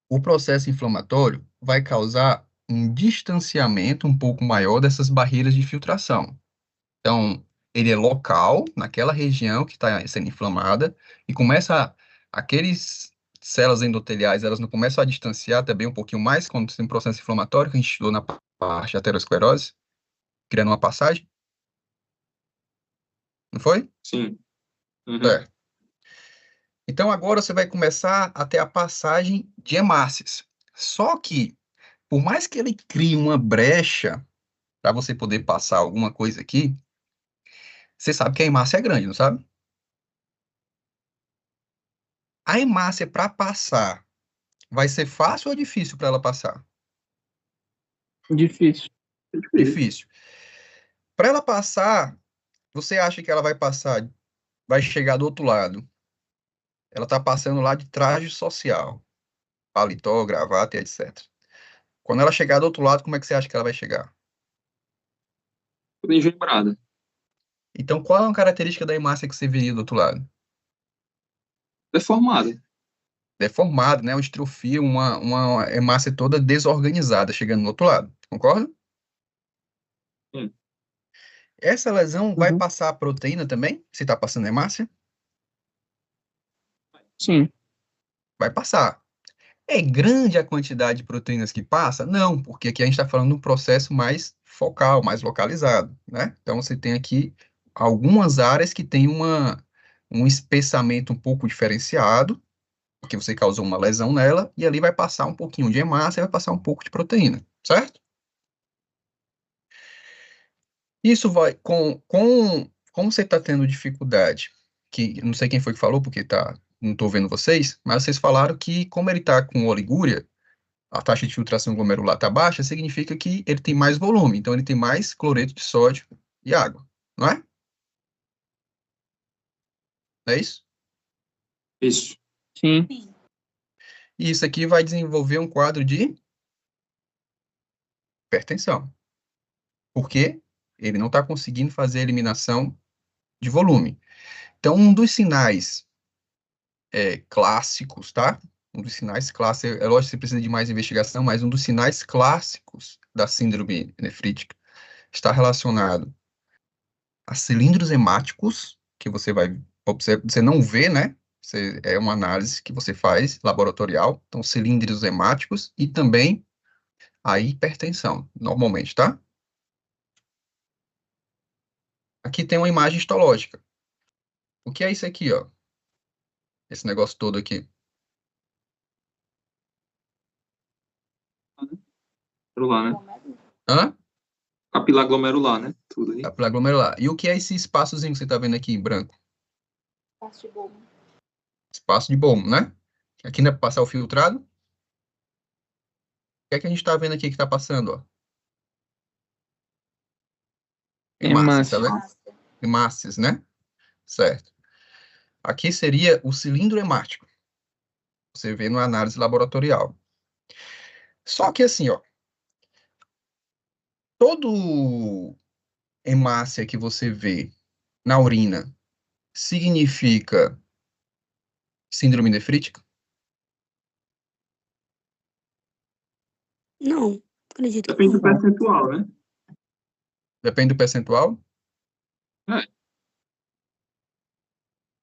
S5: O processo inflamatório vai causar um distanciamento um pouco maior dessas barreiras de filtração. Então, ele é local, naquela região que está sendo inflamada, e aqueles células endoteliais, elas não começam a distanciar também um pouquinho mais quando tem um processo inflamatório, que a gente estudou na parte de aterosclerose, criando uma passagem. Não foi?
S8: Sim. Uhum.
S5: Certo. Então, agora você vai começar a ter a passagem de hemácias. Só que, por mais que ele crie uma brecha para você poder passar alguma coisa aqui, você sabe que a hemácia é grande, não sabe? A hemácia para passar, vai ser fácil ou difícil para ela passar?
S4: Difícil.
S5: Difícil. Para ela passar, você acha que ela vai chegar do outro lado? Ela está passando lá de traje social, paletó, gravata e etc. Quando ela chegar do outro lado, como é que você acha que ela vai chegar?
S8: Toda engembrada.
S5: Então, qual é a característica da hemácia que você veria do outro lado?
S8: Deformada.
S5: Deformado, né? Uma distrofia, uma hemácia toda desorganizada chegando do outro lado. Concorda?
S8: Sim.
S5: Essa lesão vai passar a proteína também? Se está passando hemácia?
S4: Sim.
S5: Vai passar. É grande a quantidade de proteínas que passa? Não, porque aqui a gente está falando de um processo mais focal, mais localizado, né? Então, você tem aqui algumas áreas que tem um espessamento um pouco diferenciado, porque você causou uma lesão nela, e ali vai passar um pouquinho de hemácia, vai passar um pouco de proteína, certo? Isso vai, como você está tendo dificuldade, que não sei quem foi que falou, porque não estou vendo vocês, mas vocês falaram que como ele está com oligúria, a taxa de filtração glomerular está baixa, significa que ele tem mais volume, então ele tem mais cloreto de sódio e água, não é? Não é isso?
S8: Isso.
S4: Sim.
S5: E isso aqui vai desenvolver um quadro de hipertensão. Por quê? Ele não está conseguindo fazer a eliminação de volume. Então, um dos sinais clássicos, tá? Um dos sinais clássicos, é lógico que você precisa de mais investigação, mas um dos sinais clássicos da síndrome nefrítica está relacionado a cilindros hemáticos, que você vai observar, você não vê, né? É uma análise que você faz, laboratorial, então cilindros hemáticos e também a hipertensão, normalmente, tá? Aqui tem uma imagem histológica. O que é isso aqui, ó? Esse negócio todo aqui.
S8: Glomerular, né?
S5: Hã?
S8: Capilar glomerular, né? Tudo aí.
S5: Capilar glomerular. E o que é esse espaçozinho que você tá vendo aqui em branco?
S2: Espaço de bolo.
S5: Espaço de Bowman, né? Aqui não é para passar o filtrado. O que é que a gente tá vendo aqui que tá passando, ó? Hemácias, tá vendo? Hemácias, né? Certo. Aqui seria o cilindro hemático. Você vê na análise laboratorial. Só que assim, ó. Todo hemácia que você vê na urina significa síndrome nefrítica?
S1: Não, acredito que
S8: Depende do
S1: não.
S8: percentual, né?
S5: Depende do percentual?
S8: É.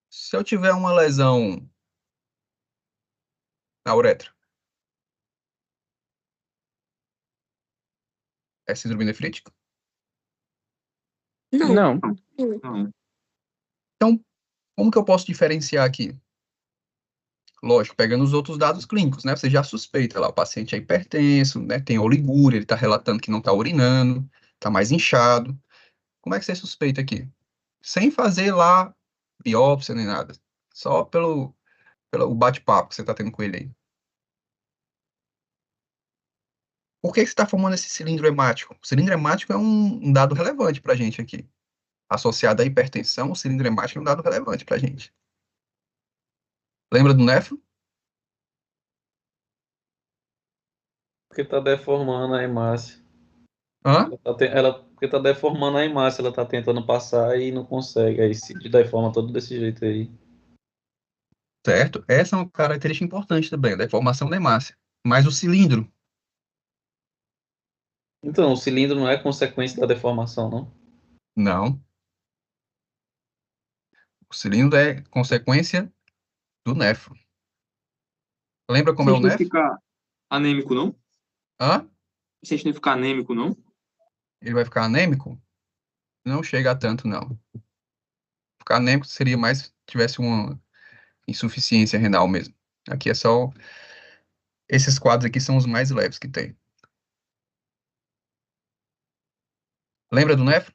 S5: Se eu tiver uma lesão na uretra, é síndrome nefrítica?
S1: Não.
S4: Não.
S8: Não.
S5: Então, como que eu posso diferenciar aqui? Lógico, pegando os outros dados clínicos, né? Você já suspeita lá, o paciente é hipertenso, né? Tem oligúria, ele está relatando que não está urinando, está mais inchado. Como é que você suspeita aqui? Sem fazer lá biópsia nem nada. Só pelo o bate-papo que você está tendo com ele aí. Por que você está formando esse cilindro hemático? O cilindro hemático é um dado relevante para a gente aqui. Associado à hipertensão, o cilindro hemático é um dado relevante para a gente. Lembra do néfron?
S9: Porque tá deformando a hemácia.
S5: Hã?
S9: Porque tá deformando a hemácia, ela tá tentando passar e não consegue. Aí se deforma todo desse jeito aí.
S5: Certo? Essa é uma característica importante também, a deformação da hemácia. Mas o cilindro,
S9: Então, o cilindro não é consequência da deformação, não?
S5: não. O cilindro é consequência do néfron. Lembra como
S8: Se
S5: é
S8: a
S5: o
S8: gente não
S5: néfron?
S8: ficar anêmico, não?
S5: Hã?
S8: Se a gente não ficar anêmico, não?
S5: Ele vai ficar anêmico? Não chega a tanto, não. Ficar anêmico seria mais se tivesse uma insuficiência renal mesmo. Aqui é só. Esses quadros aqui são os mais leves que tem. Lembra do néfron?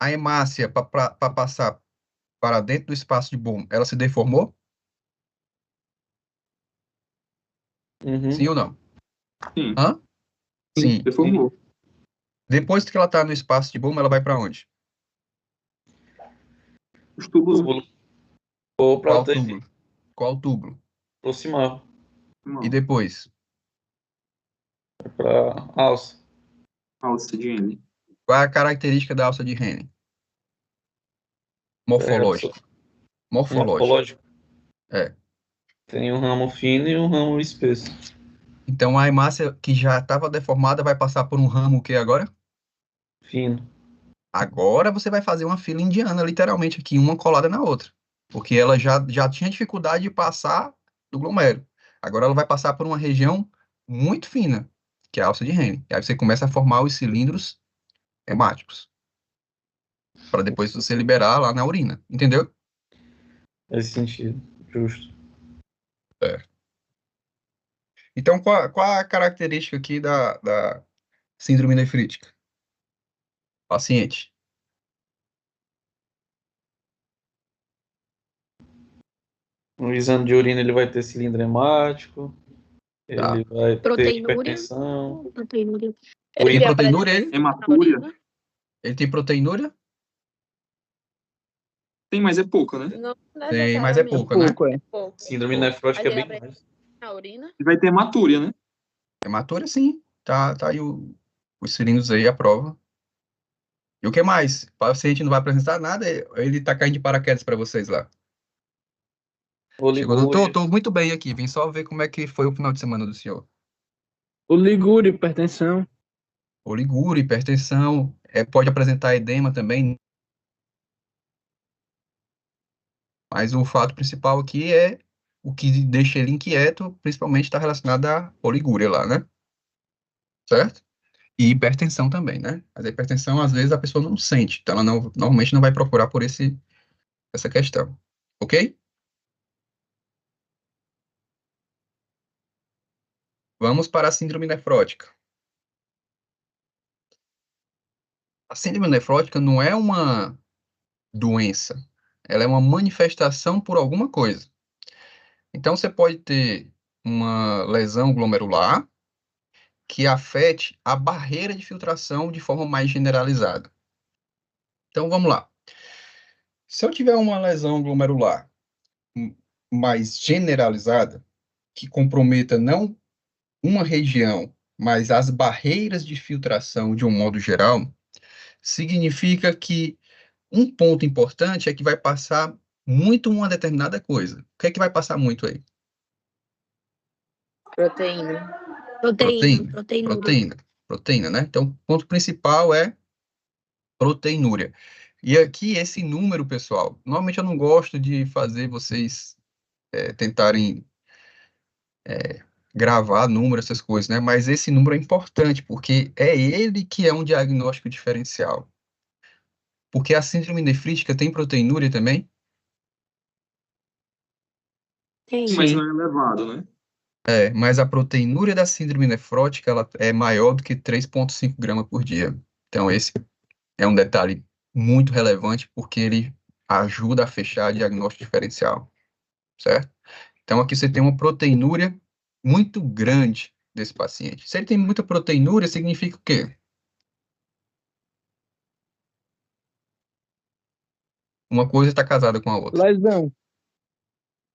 S5: A hemácia, para passar para dentro do espaço de Bowman, ela se deformou? Sim
S9: Uhum.
S5: ou não?
S8: Sim.
S5: Hã? Sim.
S8: Deformou.
S5: Depois que ela está no espaço de Bowman, ela vai para onde?
S8: Os túbulos, né?
S9: Túbulo. Ou pra
S5: Qual
S9: ter
S5: túbulo? Qual túbulo?
S9: proximal.
S5: E depois?
S9: Pra alça.
S8: Alça de Henle.
S5: Qual é a característica da alça de Henle? Morfológica.
S9: Morfológico.
S5: É.
S9: Tem um ramo fino e um ramo espesso.
S5: Então a hemácia que já estava deformada vai passar por um ramo o que agora?
S9: Fino.
S5: Agora você vai fazer uma fila indiana, literalmente aqui, uma colada na outra. Porque ela já tinha dificuldade de passar do glomérulo. Agora ela vai passar por uma região muito fina, que é a alça de Henle. E aí você começa a formar os cilindros hemáticos. Para depois você liberar lá na urina. Entendeu?
S9: Nesse sentido. Justo.
S5: É. Então, qual a característica aqui da síndrome nefrítica? Paciente.
S9: No exame de urina ele vai ter cilindro hemático.
S5: Tá.
S9: Ele vai ter
S1: Proteinúria.
S9: hipertensão.
S1: Proteinúria.
S5: Tem
S7: Ele
S5: proteinúria
S7: apresenta
S5: ele?
S8: Hematúria.
S7: urina?
S5: Ele tem proteinúria?
S8: Tem, mas é pouca, né?
S7: Não
S5: Tem, mas é
S7: necessariamente.
S5: pouca, né?
S2: Pouco, é.
S7: Pouco.
S9: Síndrome
S5: Pouco.
S9: nefrótica
S7: Mas
S9: é
S7: ele
S9: bem
S7: apresenta
S9: mais.
S7: na urina?
S8: E vai ter hematúria, né?
S5: Hematura, sim. Tá aí os cilindros aí, a prova. E o que mais? O paciente não vai apresentar nada, ele tá caindo de paraquedas para vocês lá. Chegou, doutor,
S9: Oligúria.
S5: tô muito bem aqui. Vim só ver como é que foi o final de semana do senhor.
S2: Oligúria, hipertensão.
S5: Oligúria, hipertensão, pode apresentar edema também, mas o fato principal aqui é o que deixa ele inquieto, principalmente está relacionado à oligúria lá, né? Certo? E hipertensão também, né? Mas a hipertensão, às vezes, a pessoa não sente, então ela normalmente não vai procurar por essa questão. Ok? Vamos para a síndrome nefrótica. A síndrome nefrótica não é uma doença, ela é uma manifestação por alguma coisa. Então, você pode ter uma lesão glomerular que afete a barreira de filtração de forma mais generalizada. Então, vamos lá. Se eu tiver uma lesão glomerular mais generalizada, que comprometa não uma região, mas as barreiras de filtração de um modo geral, significa que um ponto importante é que vai passar muito uma determinada coisa. O que é que vai passar muito aí?
S7: Proteína.
S5: Proteína, né? Então, o ponto principal é proteinúria. E aqui, esse número, pessoal, normalmente eu não gosto de fazer vocês tentarem gravar número, essas coisas, né? Mas esse número é importante, porque é ele que é um diagnóstico diferencial. Porque a síndrome nefrítica tem proteinúria também?
S1: Tem.
S8: Mas não é elevado, né?
S5: Mas a proteinúria da síndrome nefrótica ela é maior do que 3,5 gramas por dia. Então, esse é um detalhe muito relevante, porque ele ajuda a fechar diagnóstico diferencial, certo? Então, aqui você tem uma proteinúria muito grande desse paciente. Se ele tem muita proteinúria, significa o quê? Uma coisa está casada com a outra.
S2: Lesão.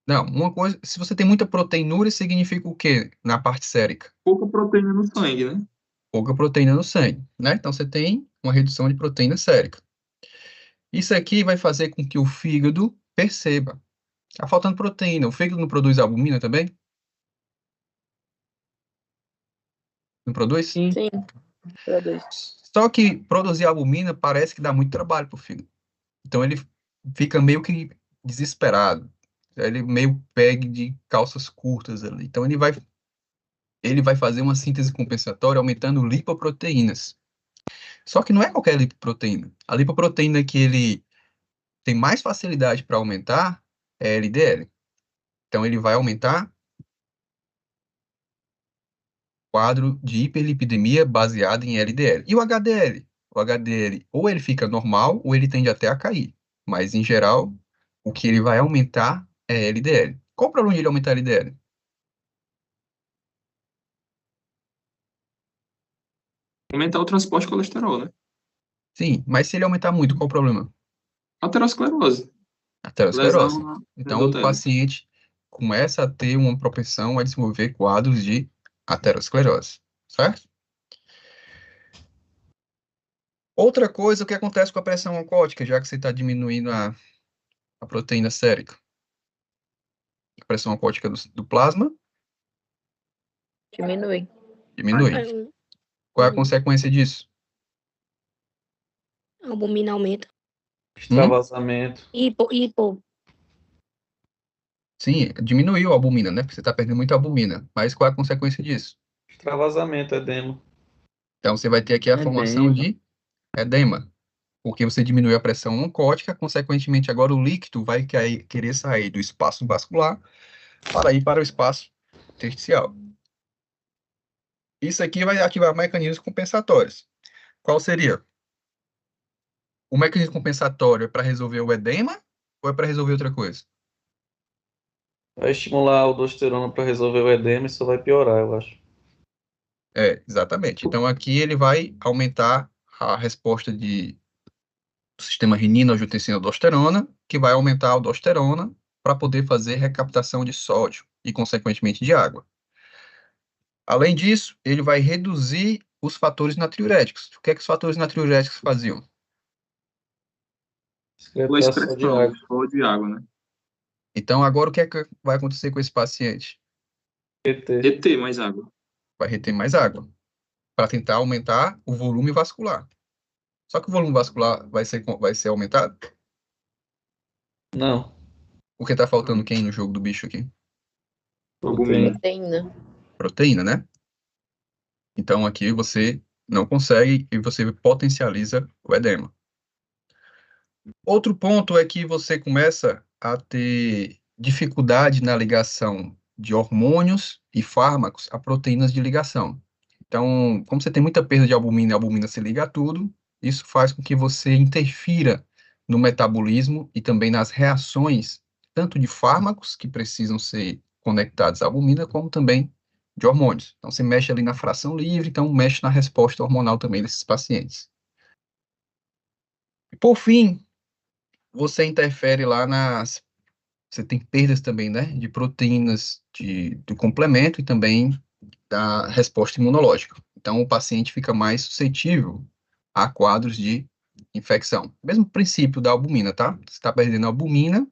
S5: Não, uma coisa, se você tem muita proteinúria, significa o quê na parte sérica?
S8: Pouca proteína no sangue, né?
S5: Pouca proteína no sangue, né? Então você tem uma redução de proteína sérica. Isso aqui vai fazer com que o fígado perceba. Tá faltando proteína. O fígado não produz albumina também? Não produz?
S4: Sim.
S7: Sim, produz.
S5: Só que produzir albumina parece que dá muito trabalho pro fígado. Então ele fica meio que desesperado. Ele meio pega de calças curtas ali. Então ele vai fazer uma síntese compensatória aumentando lipoproteínas. Só que não é qualquer lipoproteína. A lipoproteína que ele tem mais facilidade para aumentar é LDL. Então ele vai aumentar o quadro de hiperlipidemia baseado em LDL. E o HDL? O HDL ou ele fica normal ou ele tende até a cair. Mas em geral, o que ele vai aumentar é LDL. Qual o problema de ele aumentar LDL?
S8: Aumentar o transporte de colesterol, né?
S5: Sim, mas se ele aumentar muito, qual o problema?
S8: Aterosclerose.
S5: Aterosclerose.
S8: Lesão na
S5: Então, o
S8: endotélio.
S5: paciente começa a ter uma propensão a desenvolver quadros de aterosclerose, certo? Outra coisa, o que acontece com a pressão oncótica, já que você está diminuindo a proteína sérica? A pressão oncótica do plasma
S7: Diminui.
S5: diminui. Qual é a consequência disso?
S1: A albumina aumenta.
S9: Extravasamento.
S1: Hipo.
S5: Sim, diminuiu a albumina, né? Porque você está perdendo muita albumina. Mas qual é a consequência disso?
S9: Extravasamento, edema.
S5: Então, você vai ter aqui a formação de edema. Porque você diminui a pressão oncótica, consequentemente, agora o líquido vai querer sair do espaço vascular para ir para o espaço intersticial. Isso aqui vai ativar mecanismos compensatórios. Qual seria? O mecanismo compensatório é para resolver o edema ou é para resolver outra coisa?
S9: Vai estimular a aldosterona para resolver o edema e só vai piorar, eu acho.
S5: É, exatamente. Então, aqui ele vai aumentar a resposta do sistema renina-angiotensina-aldosterona, que vai aumentar a aldosterona para poder fazer recaptação de sódio e, consequentemente, de água. Além disso, ele vai reduzir os fatores natriuréticos. O que é que os fatores natriuréticos faziam?
S8: Pela
S9: Excretação de água.
S8: excreção de água, né?
S5: Então, agora o que é que vai acontecer com esse paciente?
S8: Reter mais água.
S5: Vai reter mais água, para tentar aumentar o volume vascular. Só que o volume vascular vai ser aumentado?
S9: Não.
S5: Porque tá faltando quem no jogo do bicho aqui?
S8: Albumina.
S7: Proteína.
S5: Proteína, né? Então aqui você não consegue e você potencializa o edema. Outro ponto é que você começa a ter dificuldade na ligação de hormônios e fármacos a proteínas de ligação. Então, como você tem muita perda de albumina e a albumina se liga a tudo, isso faz com que você interfira no metabolismo e também nas reações, tanto de fármacos que precisam ser conectados à albumina, como também de hormônios. Então, você mexe ali na fração livre, então mexe na resposta hormonal também desses pacientes. E, por fim, você interfere lá você tem perdas também, né, de proteínas do complemento e também da resposta imunológica. Então, o paciente fica mais suscetível a quadros de infecção. Mesmo princípio da albumina, tá? Você está perdendo albumina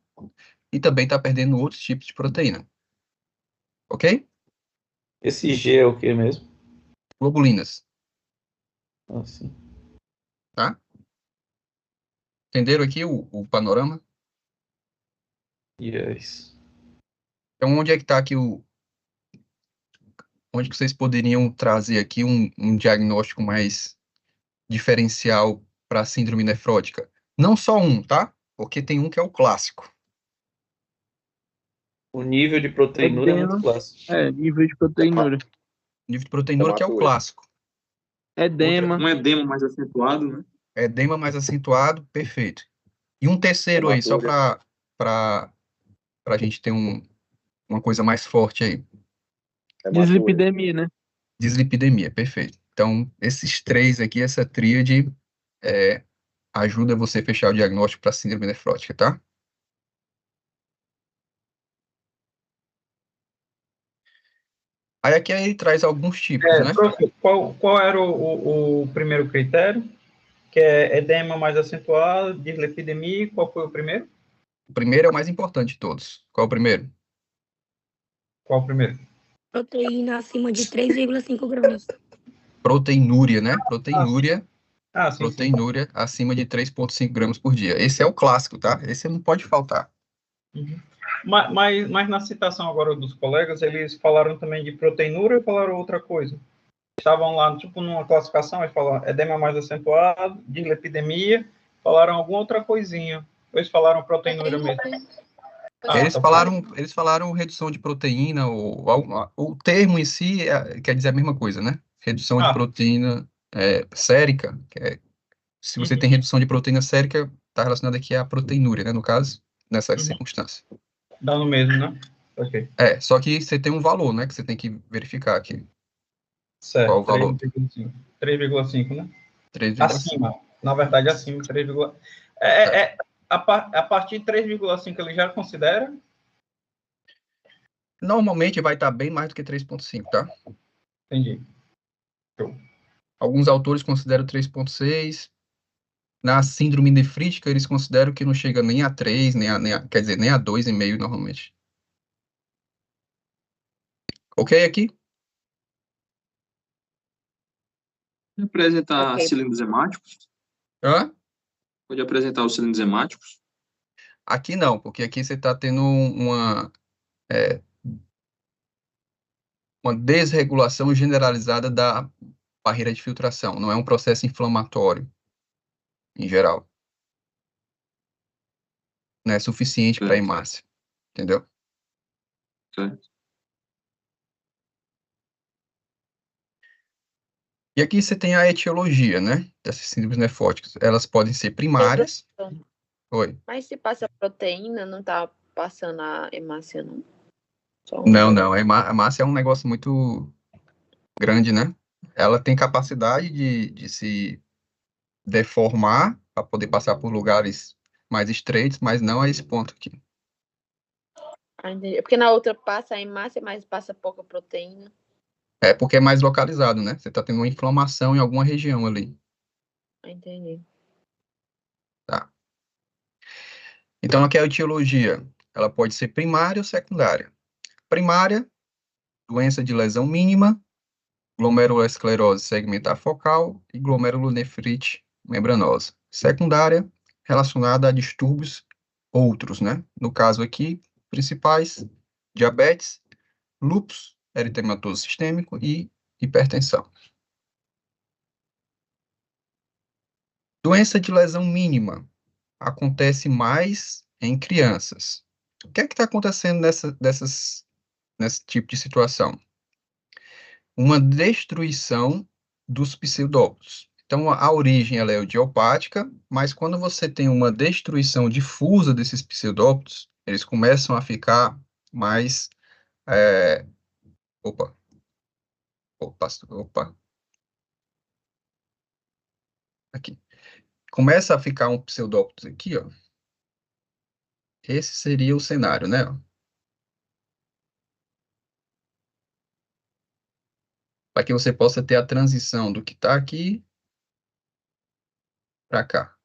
S5: e também está perdendo outros tipos de proteína. Ok?
S9: Esse G é o que mesmo?
S5: Globulinas,
S9: Ah, sim.
S5: tá? Entenderam aqui o panorama?
S9: Yes.
S5: Então, onde é que está aqui onde que vocês poderiam trazer aqui um diagnóstico mais diferencial para a síndrome nefrótica? Não só um, tá? Porque tem um que é o clássico.
S9: O nível de proteinúria é muito
S4: Edema.
S9: clássico.
S4: Nível de proteinúria.
S5: Nível de proteinúria que é o
S10: Hematúria.
S5: clássico.
S4: Edema.
S8: Um edema mais acentuado, né?
S5: Edema mais acentuado, perfeito. E um terceiro aí, só para a gente ter uma coisa mais forte aí.
S4: Dislipidemia, né?
S5: Dislipidemia, perfeito. Então, esses três aqui, essa tríade, ajuda você a fechar o diagnóstico para síndrome nefrótica, tá? Aí aqui ele traz alguns tipos, né?
S6: Prof, qual era o primeiro critério? Que é edema mais acentuado, dislipidemia, qual foi o primeiro?
S5: O primeiro é o mais importante de todos. Qual é o primeiro?
S6: Qual o primeiro?
S1: Proteína acima de 3,5 gramas.
S5: Proteinúria, né? Proteinúria.
S6: Sim.
S5: Proteinúria acima de 3,5 gramas por dia. Esse é o clássico, tá? Esse não pode faltar.
S6: Uhum. Mas na citação agora dos colegas, eles falaram também de proteinúria ou falaram outra coisa? Estavam lá, tipo, numa classificação, eles falaram edema mais acentuado, dislipidemia, falaram alguma outra coisinha. Ou eles falaram proteinúria mesmo?
S5: Eles falaram redução de proteína, o termo em si quer dizer a mesma coisa, né? Redução de proteína sérica. Se você tem redução de proteína sérica, está relacionado aqui à proteinúria, né? No caso, nessa circunstância.
S6: Dá no mesmo, né? Ok.
S5: Só que você tem um valor, né? Que você tem que verificar aqui.
S6: Certo.
S5: Qual o valor?
S6: 3,5, né?
S5: 3,5.
S6: Acima. Na verdade, acima, 3,5. A partir de 3,5 ele já considera?
S5: Normalmente vai estar bem mais do que 3,5, tá?
S6: Entendi. Show.
S5: Alguns autores consideram 3,6. Na síndrome nefrítica, eles consideram que não chega nem a 3, quer dizer, nem a 2,5 normalmente. Ok aqui?
S8: Apresentar cilindros hemáticos?
S5: Hã?
S8: Pode apresentar os cilindros hemáticos?
S5: Aqui não, porque aqui você está tendo uma desregulação generalizada da barreira de filtração. Não é um processo inflamatório, em geral. Não é suficiente para hemácia. Entendeu?
S8: Certo.
S5: E aqui você tem a etiologia, né? Dessas síndromes nefróticas. Elas podem ser primárias. Oi.
S7: Mas se passa proteína, não tá passando a hemácia, não?
S5: Não. A hemácia é um negócio muito grande, né? Ela tem capacidade de se deformar para poder passar por lugares mais estreitos, mas não a esse ponto aqui.
S7: Entendi. Porque na outra passa a hemácia, mas passa pouca proteína.
S5: É porque é mais localizado, né? Você está tendo uma inflamação em alguma região ali.
S7: Entendi.
S5: Tá. Então, aqui a etiologia, ela pode ser primária ou secundária. Primária, doença de lesão mínima, glomerulosclerose segmentar focal e glomerulonefrite membranosa. Secundária, relacionada a distúrbios outros, né? No caso aqui, principais, diabetes, lúpus, eritematoso sistêmico e hipertensão. Doença de lesão mínima acontece mais em crianças. O que é que está acontecendo nesse tipo de situação? Uma destruição dos pseudópodos. Então, a origem ela é idiopática, mas quando você tem uma destruição difusa desses pseudópodos, eles começam a ficar mais... Opa. Aqui. Começa a ficar um pseudópodos aqui, ó. Esse seria o cenário, né? Para que você possa ter a transição do que está aqui para cá.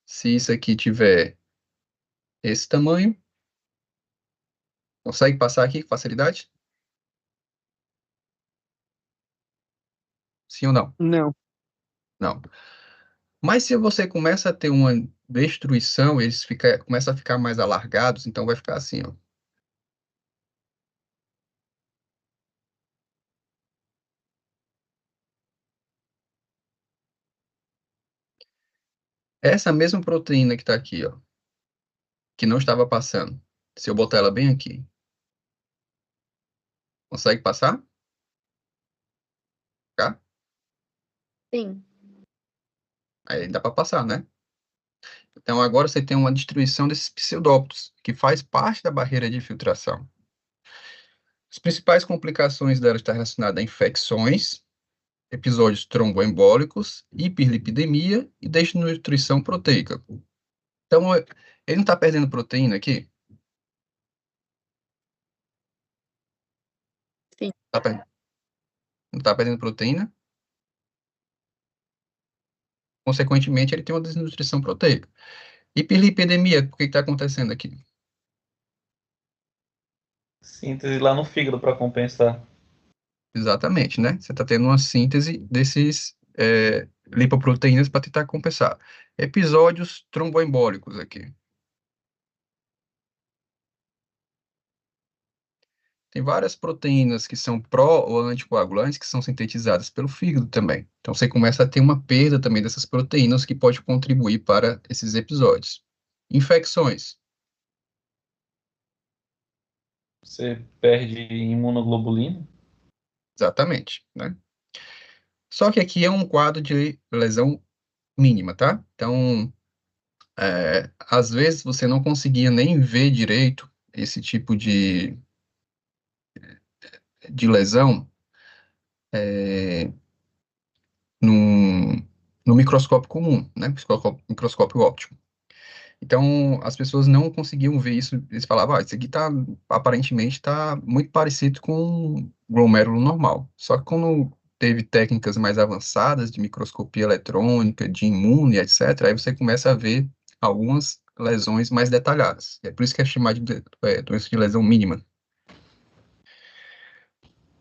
S5: Se isso aqui tiver esse tamanho, consegue passar aqui com facilidade? Sim ou não?
S4: Não.
S5: Não. Mas se você começa a ter uma destruição, eles começam a ficar mais alargados, então vai ficar assim, ó. Essa mesma proteína que está aqui, ó, que não estava passando, se eu botar ela bem aqui, consegue passar? Tá?
S7: Sim.
S5: Aí dá para passar, né? Então agora você tem uma destruição desses pseudópodos, que faz parte da barreira de filtração. As principais complicações dela estão relacionadas a infecções, episódios tromboembólicos, hiperlipidemia e desnutrição proteica. Então, ele não está perdendo proteína aqui?
S7: Sim.
S5: Não está perdendo proteína. Consequentemente, ele tem uma desnutrição proteica. Hiperlipidemia, o que está acontecendo aqui?
S9: Síntese lá no fígado para compensar.
S5: Exatamente, né? Você está tendo uma síntese desses lipoproteínas para tentar compensar. Episódios tromboembólicos aqui. Tem várias proteínas que são pró ou anticoagulantes que são sintetizadas pelo fígado também. Então você começa a ter uma perda também dessas proteínas que pode contribuir para esses episódios. Infecções.
S9: Você perde imunoglobulina.
S5: Exatamente, né? Só que aqui é um quadro de lesão mínima, tá? Então, às vezes você não conseguia nem ver direito esse tipo de lesão no, no microscópio comum, né? Microscópio óptico. Então, as pessoas não conseguiam ver isso, eles falavam, isso aqui aparentemente está muito parecido com um glomérulo normal. Só que quando teve técnicas mais avançadas de microscopia eletrônica, de imune, etc., aí você começa a ver algumas lesões mais detalhadas. É por isso que é chamado de doença de lesão mínima.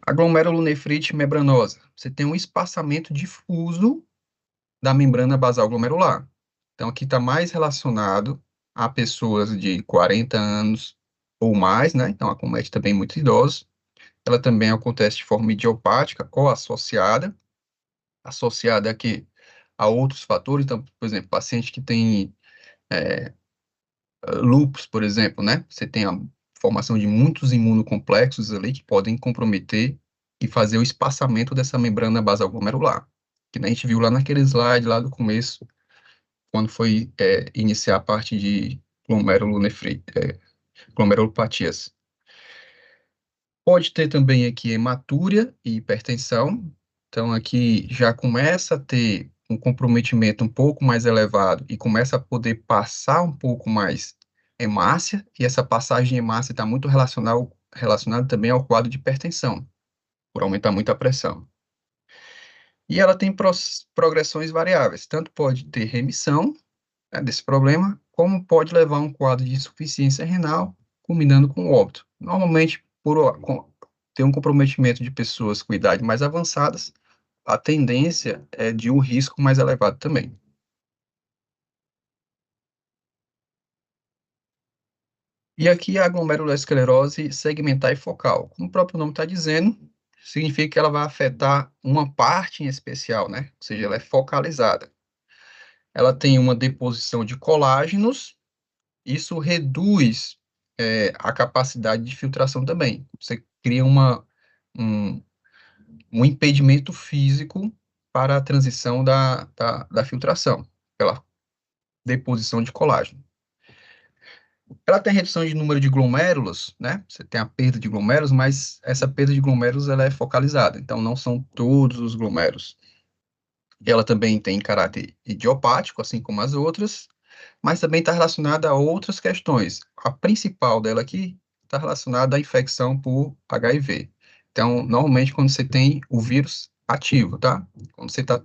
S5: A glomerulonefrite membranosa. Você tem um espaçamento difuso da membrana basal glomerular. Então, aqui está mais relacionado a pessoas de 40 anos ou mais, né? Então, acomete também muitos idosos. Ela também acontece de forma idiopática ou associada aqui a outros fatores. Então, por exemplo, paciente que tem lúpus, por exemplo, né? Você tem a formação de muitos imunocomplexos ali que podem comprometer e fazer o espaçamento dessa membrana basal glomerular, que a gente viu lá naquele slide lá do começo, quando foi iniciar a parte de glomerulopatias. Pode ter também aqui hematúria e hipertensão. Então, aqui já começa a ter um comprometimento um pouco mais elevado e começa a poder passar um pouco mais hemácia, e essa passagem de hemácia está muito relacionada também ao quadro de hipertensão, por aumentar muito a pressão. E ela tem progressões variáveis, tanto pode ter remissão, né, desse problema, como pode levar a um quadro de insuficiência renal, culminando com óbito. Normalmente, por ter um comprometimento de pessoas com idade mais avançadas, a tendência é de um risco mais elevado também. E aqui a glomerulosclerose segmentar e focal. Como o próprio nome está dizendo, significa que ela vai afetar uma parte em especial, né? Ou seja, ela é focalizada. Ela tem uma deposição de colágenos, isso reduz a capacidade de filtração também. Você cria um impedimento físico para a transição da filtração, pela deposição de colágeno. Ela tem redução de número de glomérulos, né? Você tem a perda de glomérulos, mas essa perda de glomérulos ela é focalizada, então não são todos os glomérulos. E ela também tem caráter idiopático, assim como as outras, mas também está relacionada a outras questões. A principal dela aqui está relacionada à infecção por HIV. Então, normalmente, quando você tem o vírus ativo, tá? Quando você está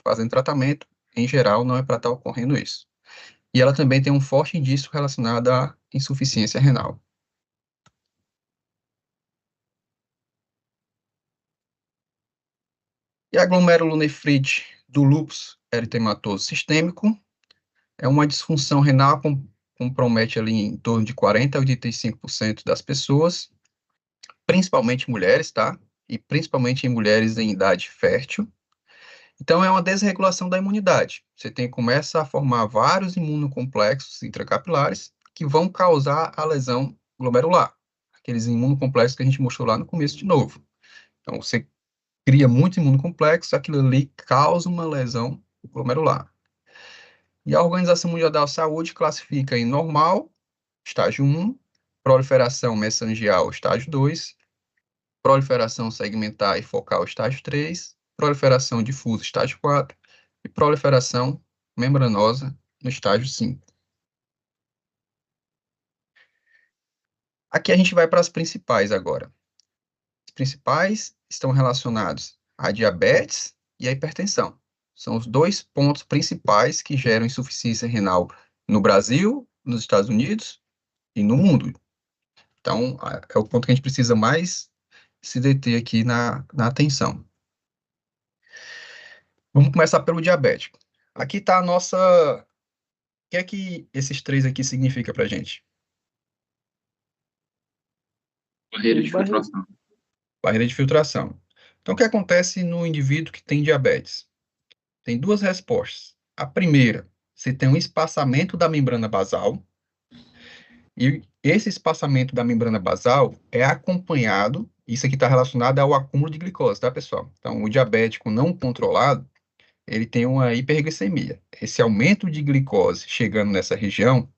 S5: fazendo tratamento, em geral, não é para estar ocorrendo isso. E ela também tem um forte indício relacionado à insuficiência renal. E a glomerulonefrite do lúpus eritematoso sistêmico é uma disfunção renal que compromete ali em torno de 40% a 85% das pessoas, principalmente mulheres, tá? E principalmente em mulheres em idade fértil. Então, é uma desregulação da imunidade. Você começa a formar vários imunocomplexos intracapilares que vão causar a lesão glomerular. Aqueles imunocomplexos que a gente mostrou lá no começo de novo. Então, você cria muito imunocomplexo, aquilo ali causa uma lesão glomerular. E a Organização Mundial da Saúde classifica em normal, estágio 1, proliferação mesangial, estágio 2, proliferação segmentar e focal, estágio 3, proliferação difusa, estágio 4, e proliferação membranosa, no estágio 5. Aqui a gente vai para as principais agora. As principais estão relacionados à diabetes e à hipertensão. São os 2 pontos principais que geram insuficiência renal no Brasil, nos Estados Unidos e no mundo. Então, é o ponto que a gente precisa mais se deter aqui na atenção. Vamos começar pelo diabético. Aqui está a nossa... O que é que esses 3 aqui significam para a gente?
S8: Barreira de filtração.
S5: Barreira de filtração. Então, o que acontece no indivíduo que tem diabetes? Tem 2 respostas. A primeira, você tem um espaçamento da membrana basal, e esse espaçamento da membrana basal é acompanhado, isso aqui está relacionado ao acúmulo de glicose, tá, pessoal? Então, o diabético não controlado, ele tem uma hiperglicemia. Esse aumento de glicose chegando nessa região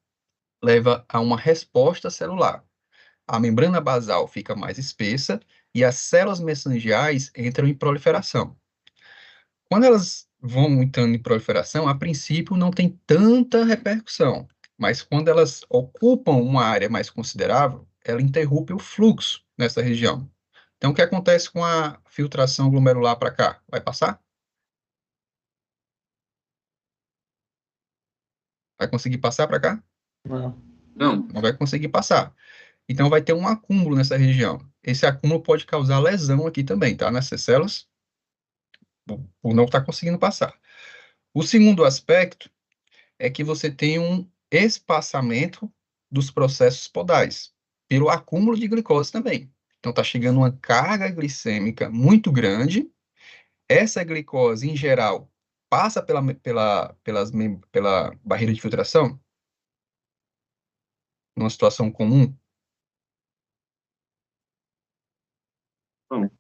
S5: leva a uma resposta celular. A membrana basal fica mais espessa e as células mesangiais entram em proliferação. Quando elas vão entrando em proliferação, a princípio não tem tanta repercussão, mas quando elas ocupam uma área mais considerável, ela interrompe o fluxo nessa região. Então, o que acontece com a filtração glomerular para cá? Vai passar? Vai conseguir passar para cá?
S6: Não.
S5: Não vai conseguir passar. Então, vai ter um acúmulo nessa região. Esse acúmulo pode causar lesão aqui também, tá? Nessas células, por não estar conseguindo passar. O segundo aspecto é que você tem um espaçamento dos processos podais, pelo acúmulo de glicose também. Então, está chegando uma carga glicêmica muito grande. Essa glicose, em geral, passa pela barreira de filtração, numa situação comum.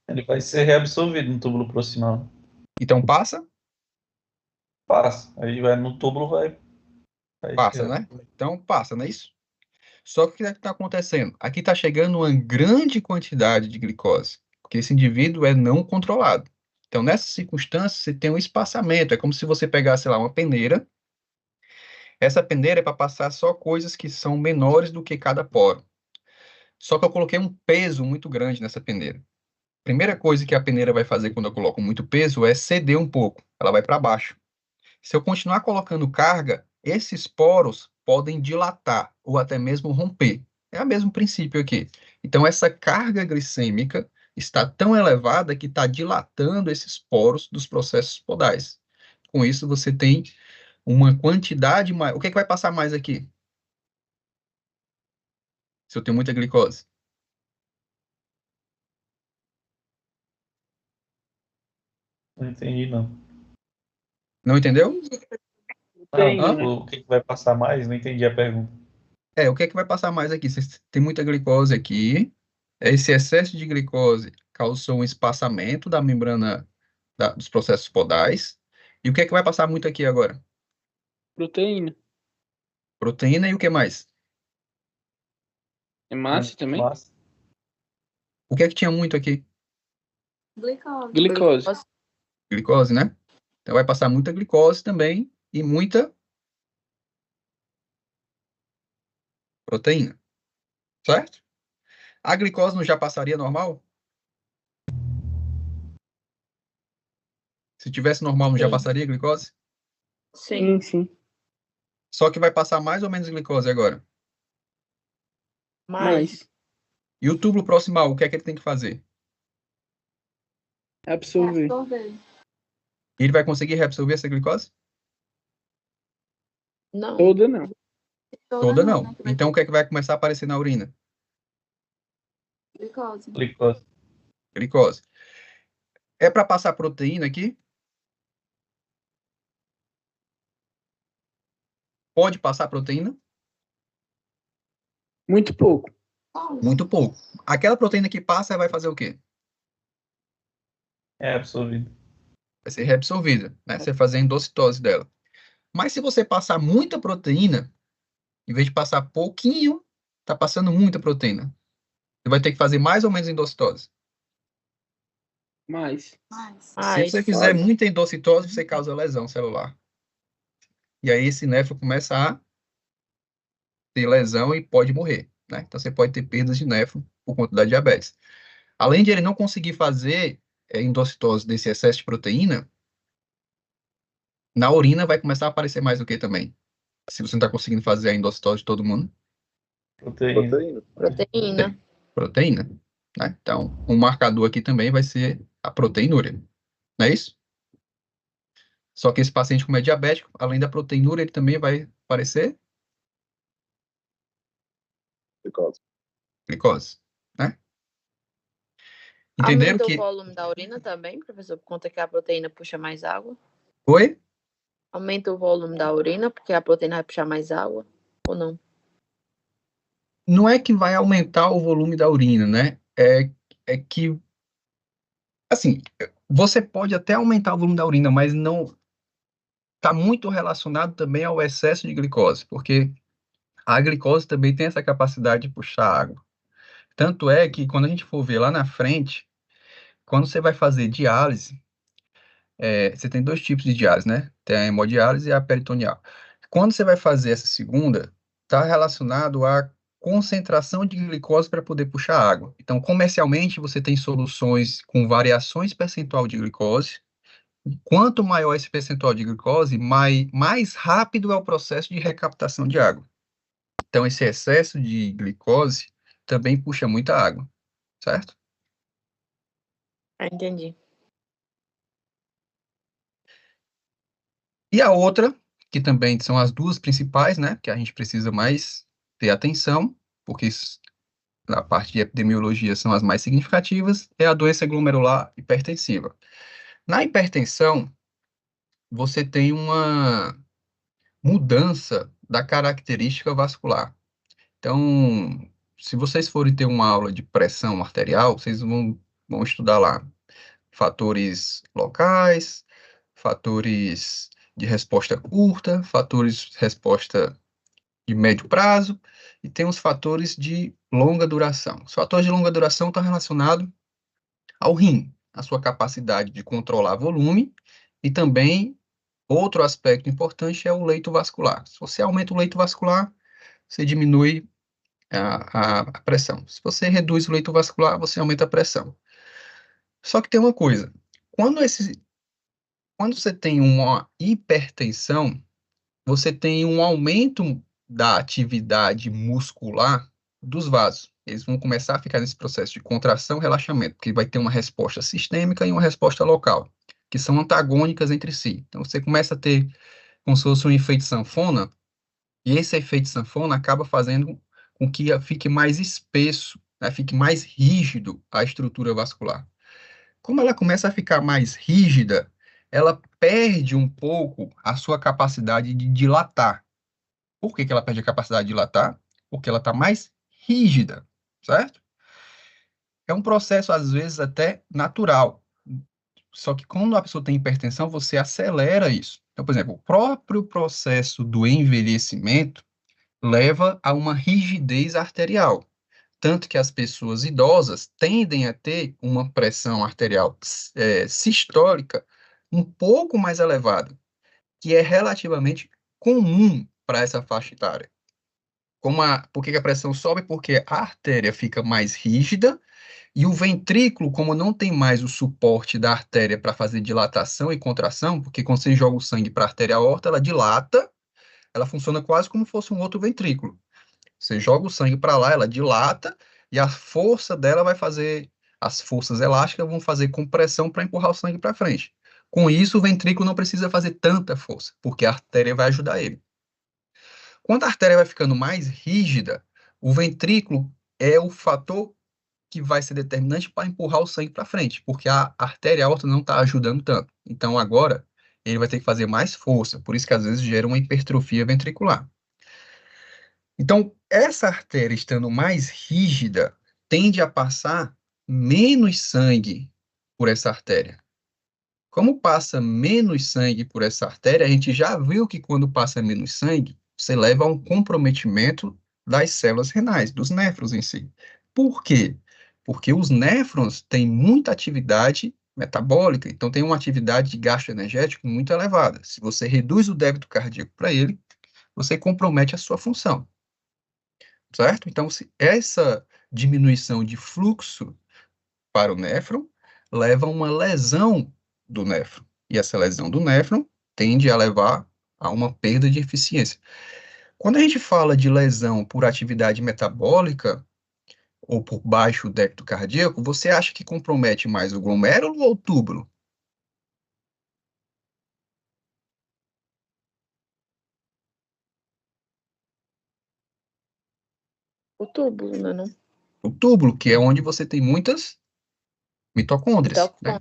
S6: Ele vai ser reabsorvido no túbulo proximal.
S5: Então, passa?
S6: Passa. Aí vai no túbulo, vai
S5: Passa, né? Então, passa, não é isso? Só que o que está acontecendo? Aqui está chegando uma grande quantidade de glicose, porque esse indivíduo é não controlado. Então, nessas circunstâncias, você tem um espaçamento. É como se você pegasse, sei lá, uma peneira. Essa peneira é para passar só coisas que são menores do que cada poro. Só que eu coloquei um peso muito grande nessa peneira. Primeira coisa que a peneira vai fazer quando eu coloco muito peso é ceder um pouco. Ela vai para baixo. Se eu continuar colocando carga, esses poros podem dilatar ou até mesmo romper. É o mesmo princípio aqui. Então, essa carga glicêmica está tão elevada que está dilatando esses poros dos processos podais. Com isso, você tem uma quantidade maior. O que é que vai passar mais aqui? Se eu tenho muita glicose.
S6: Não entendi, não.
S5: Não entendeu?
S6: O que vai passar mais? Não entendi a pergunta.
S5: O que é que vai passar mais aqui? Você tem muita glicose aqui. Esse excesso de glicose causou um espaçamento da membrana dos processos podais. E o que é que vai passar muito aqui agora?
S4: Proteína.
S5: Proteína e o que mais?
S4: Hemácia também?
S6: Massa.
S5: O que é que tinha muito aqui?
S4: Glicose.
S5: Glicose, né? Então vai passar muita glicose também e muita proteína. Certo? A glicose não já passaria normal? Se tivesse normal, não já passaria a glicose?
S7: Sim.
S5: Só que vai passar mais ou menos glicose agora.
S7: Mais.
S5: E o túbulo proximal, o que é que ele tem que fazer?
S4: Absorver.
S5: Ele vai conseguir reabsorver essa glicose?
S7: Não.
S4: Toda não.
S5: Toda não. Então, o que é que vai começar a aparecer na urina? Glicose. É para passar proteína aqui? Pode passar proteína?
S4: Muito pouco.
S5: Muito pouco. Aquela proteína que passa vai fazer o quê?
S6: É absorvido.
S5: Vai ser reabsorvida, né? Você fazer a endocitose dela. Mas se você passar muita proteína, em vez de passar pouquinho, tá passando muita proteína. Você vai ter que fazer mais ou menos endocitose.
S4: Mais.
S5: Se você fizer muita endocitose, você causa lesão celular. E aí esse néfron começa a ter lesão e pode morrer, né? Então você pode ter perdas de néfron por conta da diabetes. Além de ele não conseguir fazer endocitose desse excesso de proteína, na urina vai começar a aparecer mais o que também? Se você não está conseguindo fazer a endocitose de todo mundo.
S4: Proteína.
S7: Proteína.
S5: Proteína, né? Então, um marcador aqui também vai ser a proteinúria, não é isso? Só que esse paciente, como é diabético, além da proteinúria, ele também vai aparecer glicose, né? Entenderam
S7: Aumenta o
S5: que...
S7: volume da urina também, professor, por conta que a proteína puxa mais água?
S5: Oi?
S7: Aumenta o volume da urina, porque a proteína vai puxar mais água, ou não?
S5: Não é que vai aumentar o volume da urina, né? É que, assim, você pode até aumentar o volume da urina, mas não está muito relacionado também ao excesso de glicose, porque a glicose também tem essa capacidade de puxar água. Tanto é que quando a gente for ver lá na frente, quando você vai fazer diálise, você tem dois tipos de diálise, né? Tem a hemodiálise e a peritoneal. Quando você vai fazer essa segunda, está relacionado à concentração de glicose para poder puxar água. Então, comercialmente, você tem soluções com variações percentual de glicose. Quanto maior esse percentual de glicose, mais rápido é o processo de recaptação de água. Então, esse excesso de glicose também puxa muita água, certo?
S7: Entendi.
S5: E a outra, que também são as duas principais, né, que a gente precisa mais ter atenção, porque na parte de epidemiologia são as mais significativas, é a doença glomerular hipertensiva. Na hipertensão, você tem uma mudança da característica vascular. Então, se vocês forem ter uma aula de pressão arterial, vocês vão estudar lá fatores locais, fatores de resposta curta, fatores de resposta de médio prazo, e tem os fatores de longa duração. Os fatores de longa duração estão relacionados ao rim, a sua capacidade de controlar volume, e também outro aspecto importante é o leito vascular. Se você aumenta o leito vascular, você diminui a pressão. Se você reduz o leito vascular, você aumenta a pressão. Só que tem uma coisa, quando você tem uma hipertensão, você tem um aumento da atividade muscular dos vasos. Eles vão começar a ficar nesse processo de contração e relaxamento, porque vai ter uma resposta sistêmica e uma resposta local, que são antagônicas entre si. Então, você começa a ter como se fosse um efeito sanfona, e esse efeito sanfona acaba fazendo com que fique mais espesso, né, fique mais rígido a estrutura vascular. Como ela começa a ficar mais rígida, ela perde um pouco a sua capacidade de dilatar. Por que que ela perde a capacidade de dilatar? Porque ela está mais rígida, certo? É um processo, às vezes, até natural. Só que quando a pessoa tem hipertensão, você acelera isso. Então, por exemplo, o próprio processo do envelhecimento leva a uma rigidez arterial. Tanto que as pessoas idosas tendem a ter uma pressão arterial sistólica um pouco mais elevada, que é relativamente comum para essa faixa etária. Por que a pressão sobe? Porque a artéria fica mais rígida e o ventrículo, como não tem mais o suporte da artéria para fazer dilatação e contração, porque quando você joga o sangue para a artéria aorta, ela dilata, ela funciona quase como fosse um outro ventrículo. Você joga o sangue para lá, ela dilata, e a força dela vai fazer, as forças elásticas vão fazer compressão para empurrar o sangue para frente. Com isso, o ventrículo não precisa fazer tanta força, porque a artéria vai ajudar ele. Quando a artéria vai ficando mais rígida, o ventrículo é o fator que vai ser determinante para empurrar o sangue para frente, porque a artéria aorta não está ajudando tanto. Então, agora, ele vai ter que fazer mais força, por isso que às vezes gera uma hipertrofia ventricular. Então, essa artéria estando mais rígida, tende a passar menos sangue por essa artéria. Como passa menos sangue por essa artéria, a gente já viu que quando passa menos sangue, você leva a um comprometimento das células renais, dos néfrons em si. Por quê? Porque os néfrons têm muita atividade metabólica, então tem uma atividade de gasto energético muito elevada. Se você reduz o débito cardíaco para ele, você compromete a sua função. Certo? Então, essa diminuição de fluxo para o néfron leva a uma lesão do néfron. E essa lesão do néfron tende a levar a uma perda de eficiência. Quando a gente fala de lesão por atividade metabólica ou por baixo débito cardíaco, você acha que compromete mais o glomérulo ou o túbulo?
S7: O túbulo, não é não?
S5: O túbulo, que é onde você tem muitas mitocôndrias, né?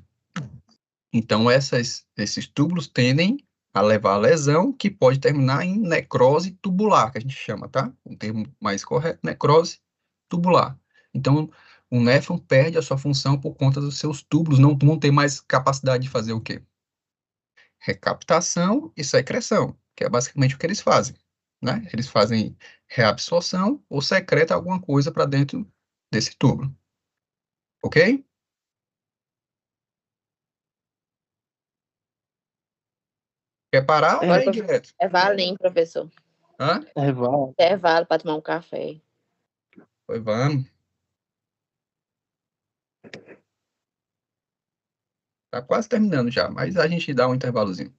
S5: Então, esses túbulos tendem a levar a lesão, que pode terminar em necrose tubular, que a gente chama, tá? Um termo mais correto, necrose tubular. Então, o néfron perde a sua função por conta dos seus túbulos não vão ter mais capacidade de fazer o quê? Recaptação e secreção, que é basicamente o que eles fazem, né? Eles fazem reabsorção ou secretam alguma coisa para dentro desse túbulo. Ok? Quer parar ou vai direto?
S7: Intervalo, hein, professor?
S5: Hã?
S7: Intervalo para tomar um café.
S5: Oi, vamos. Tá quase terminando já, mas a gente dá um intervalozinho.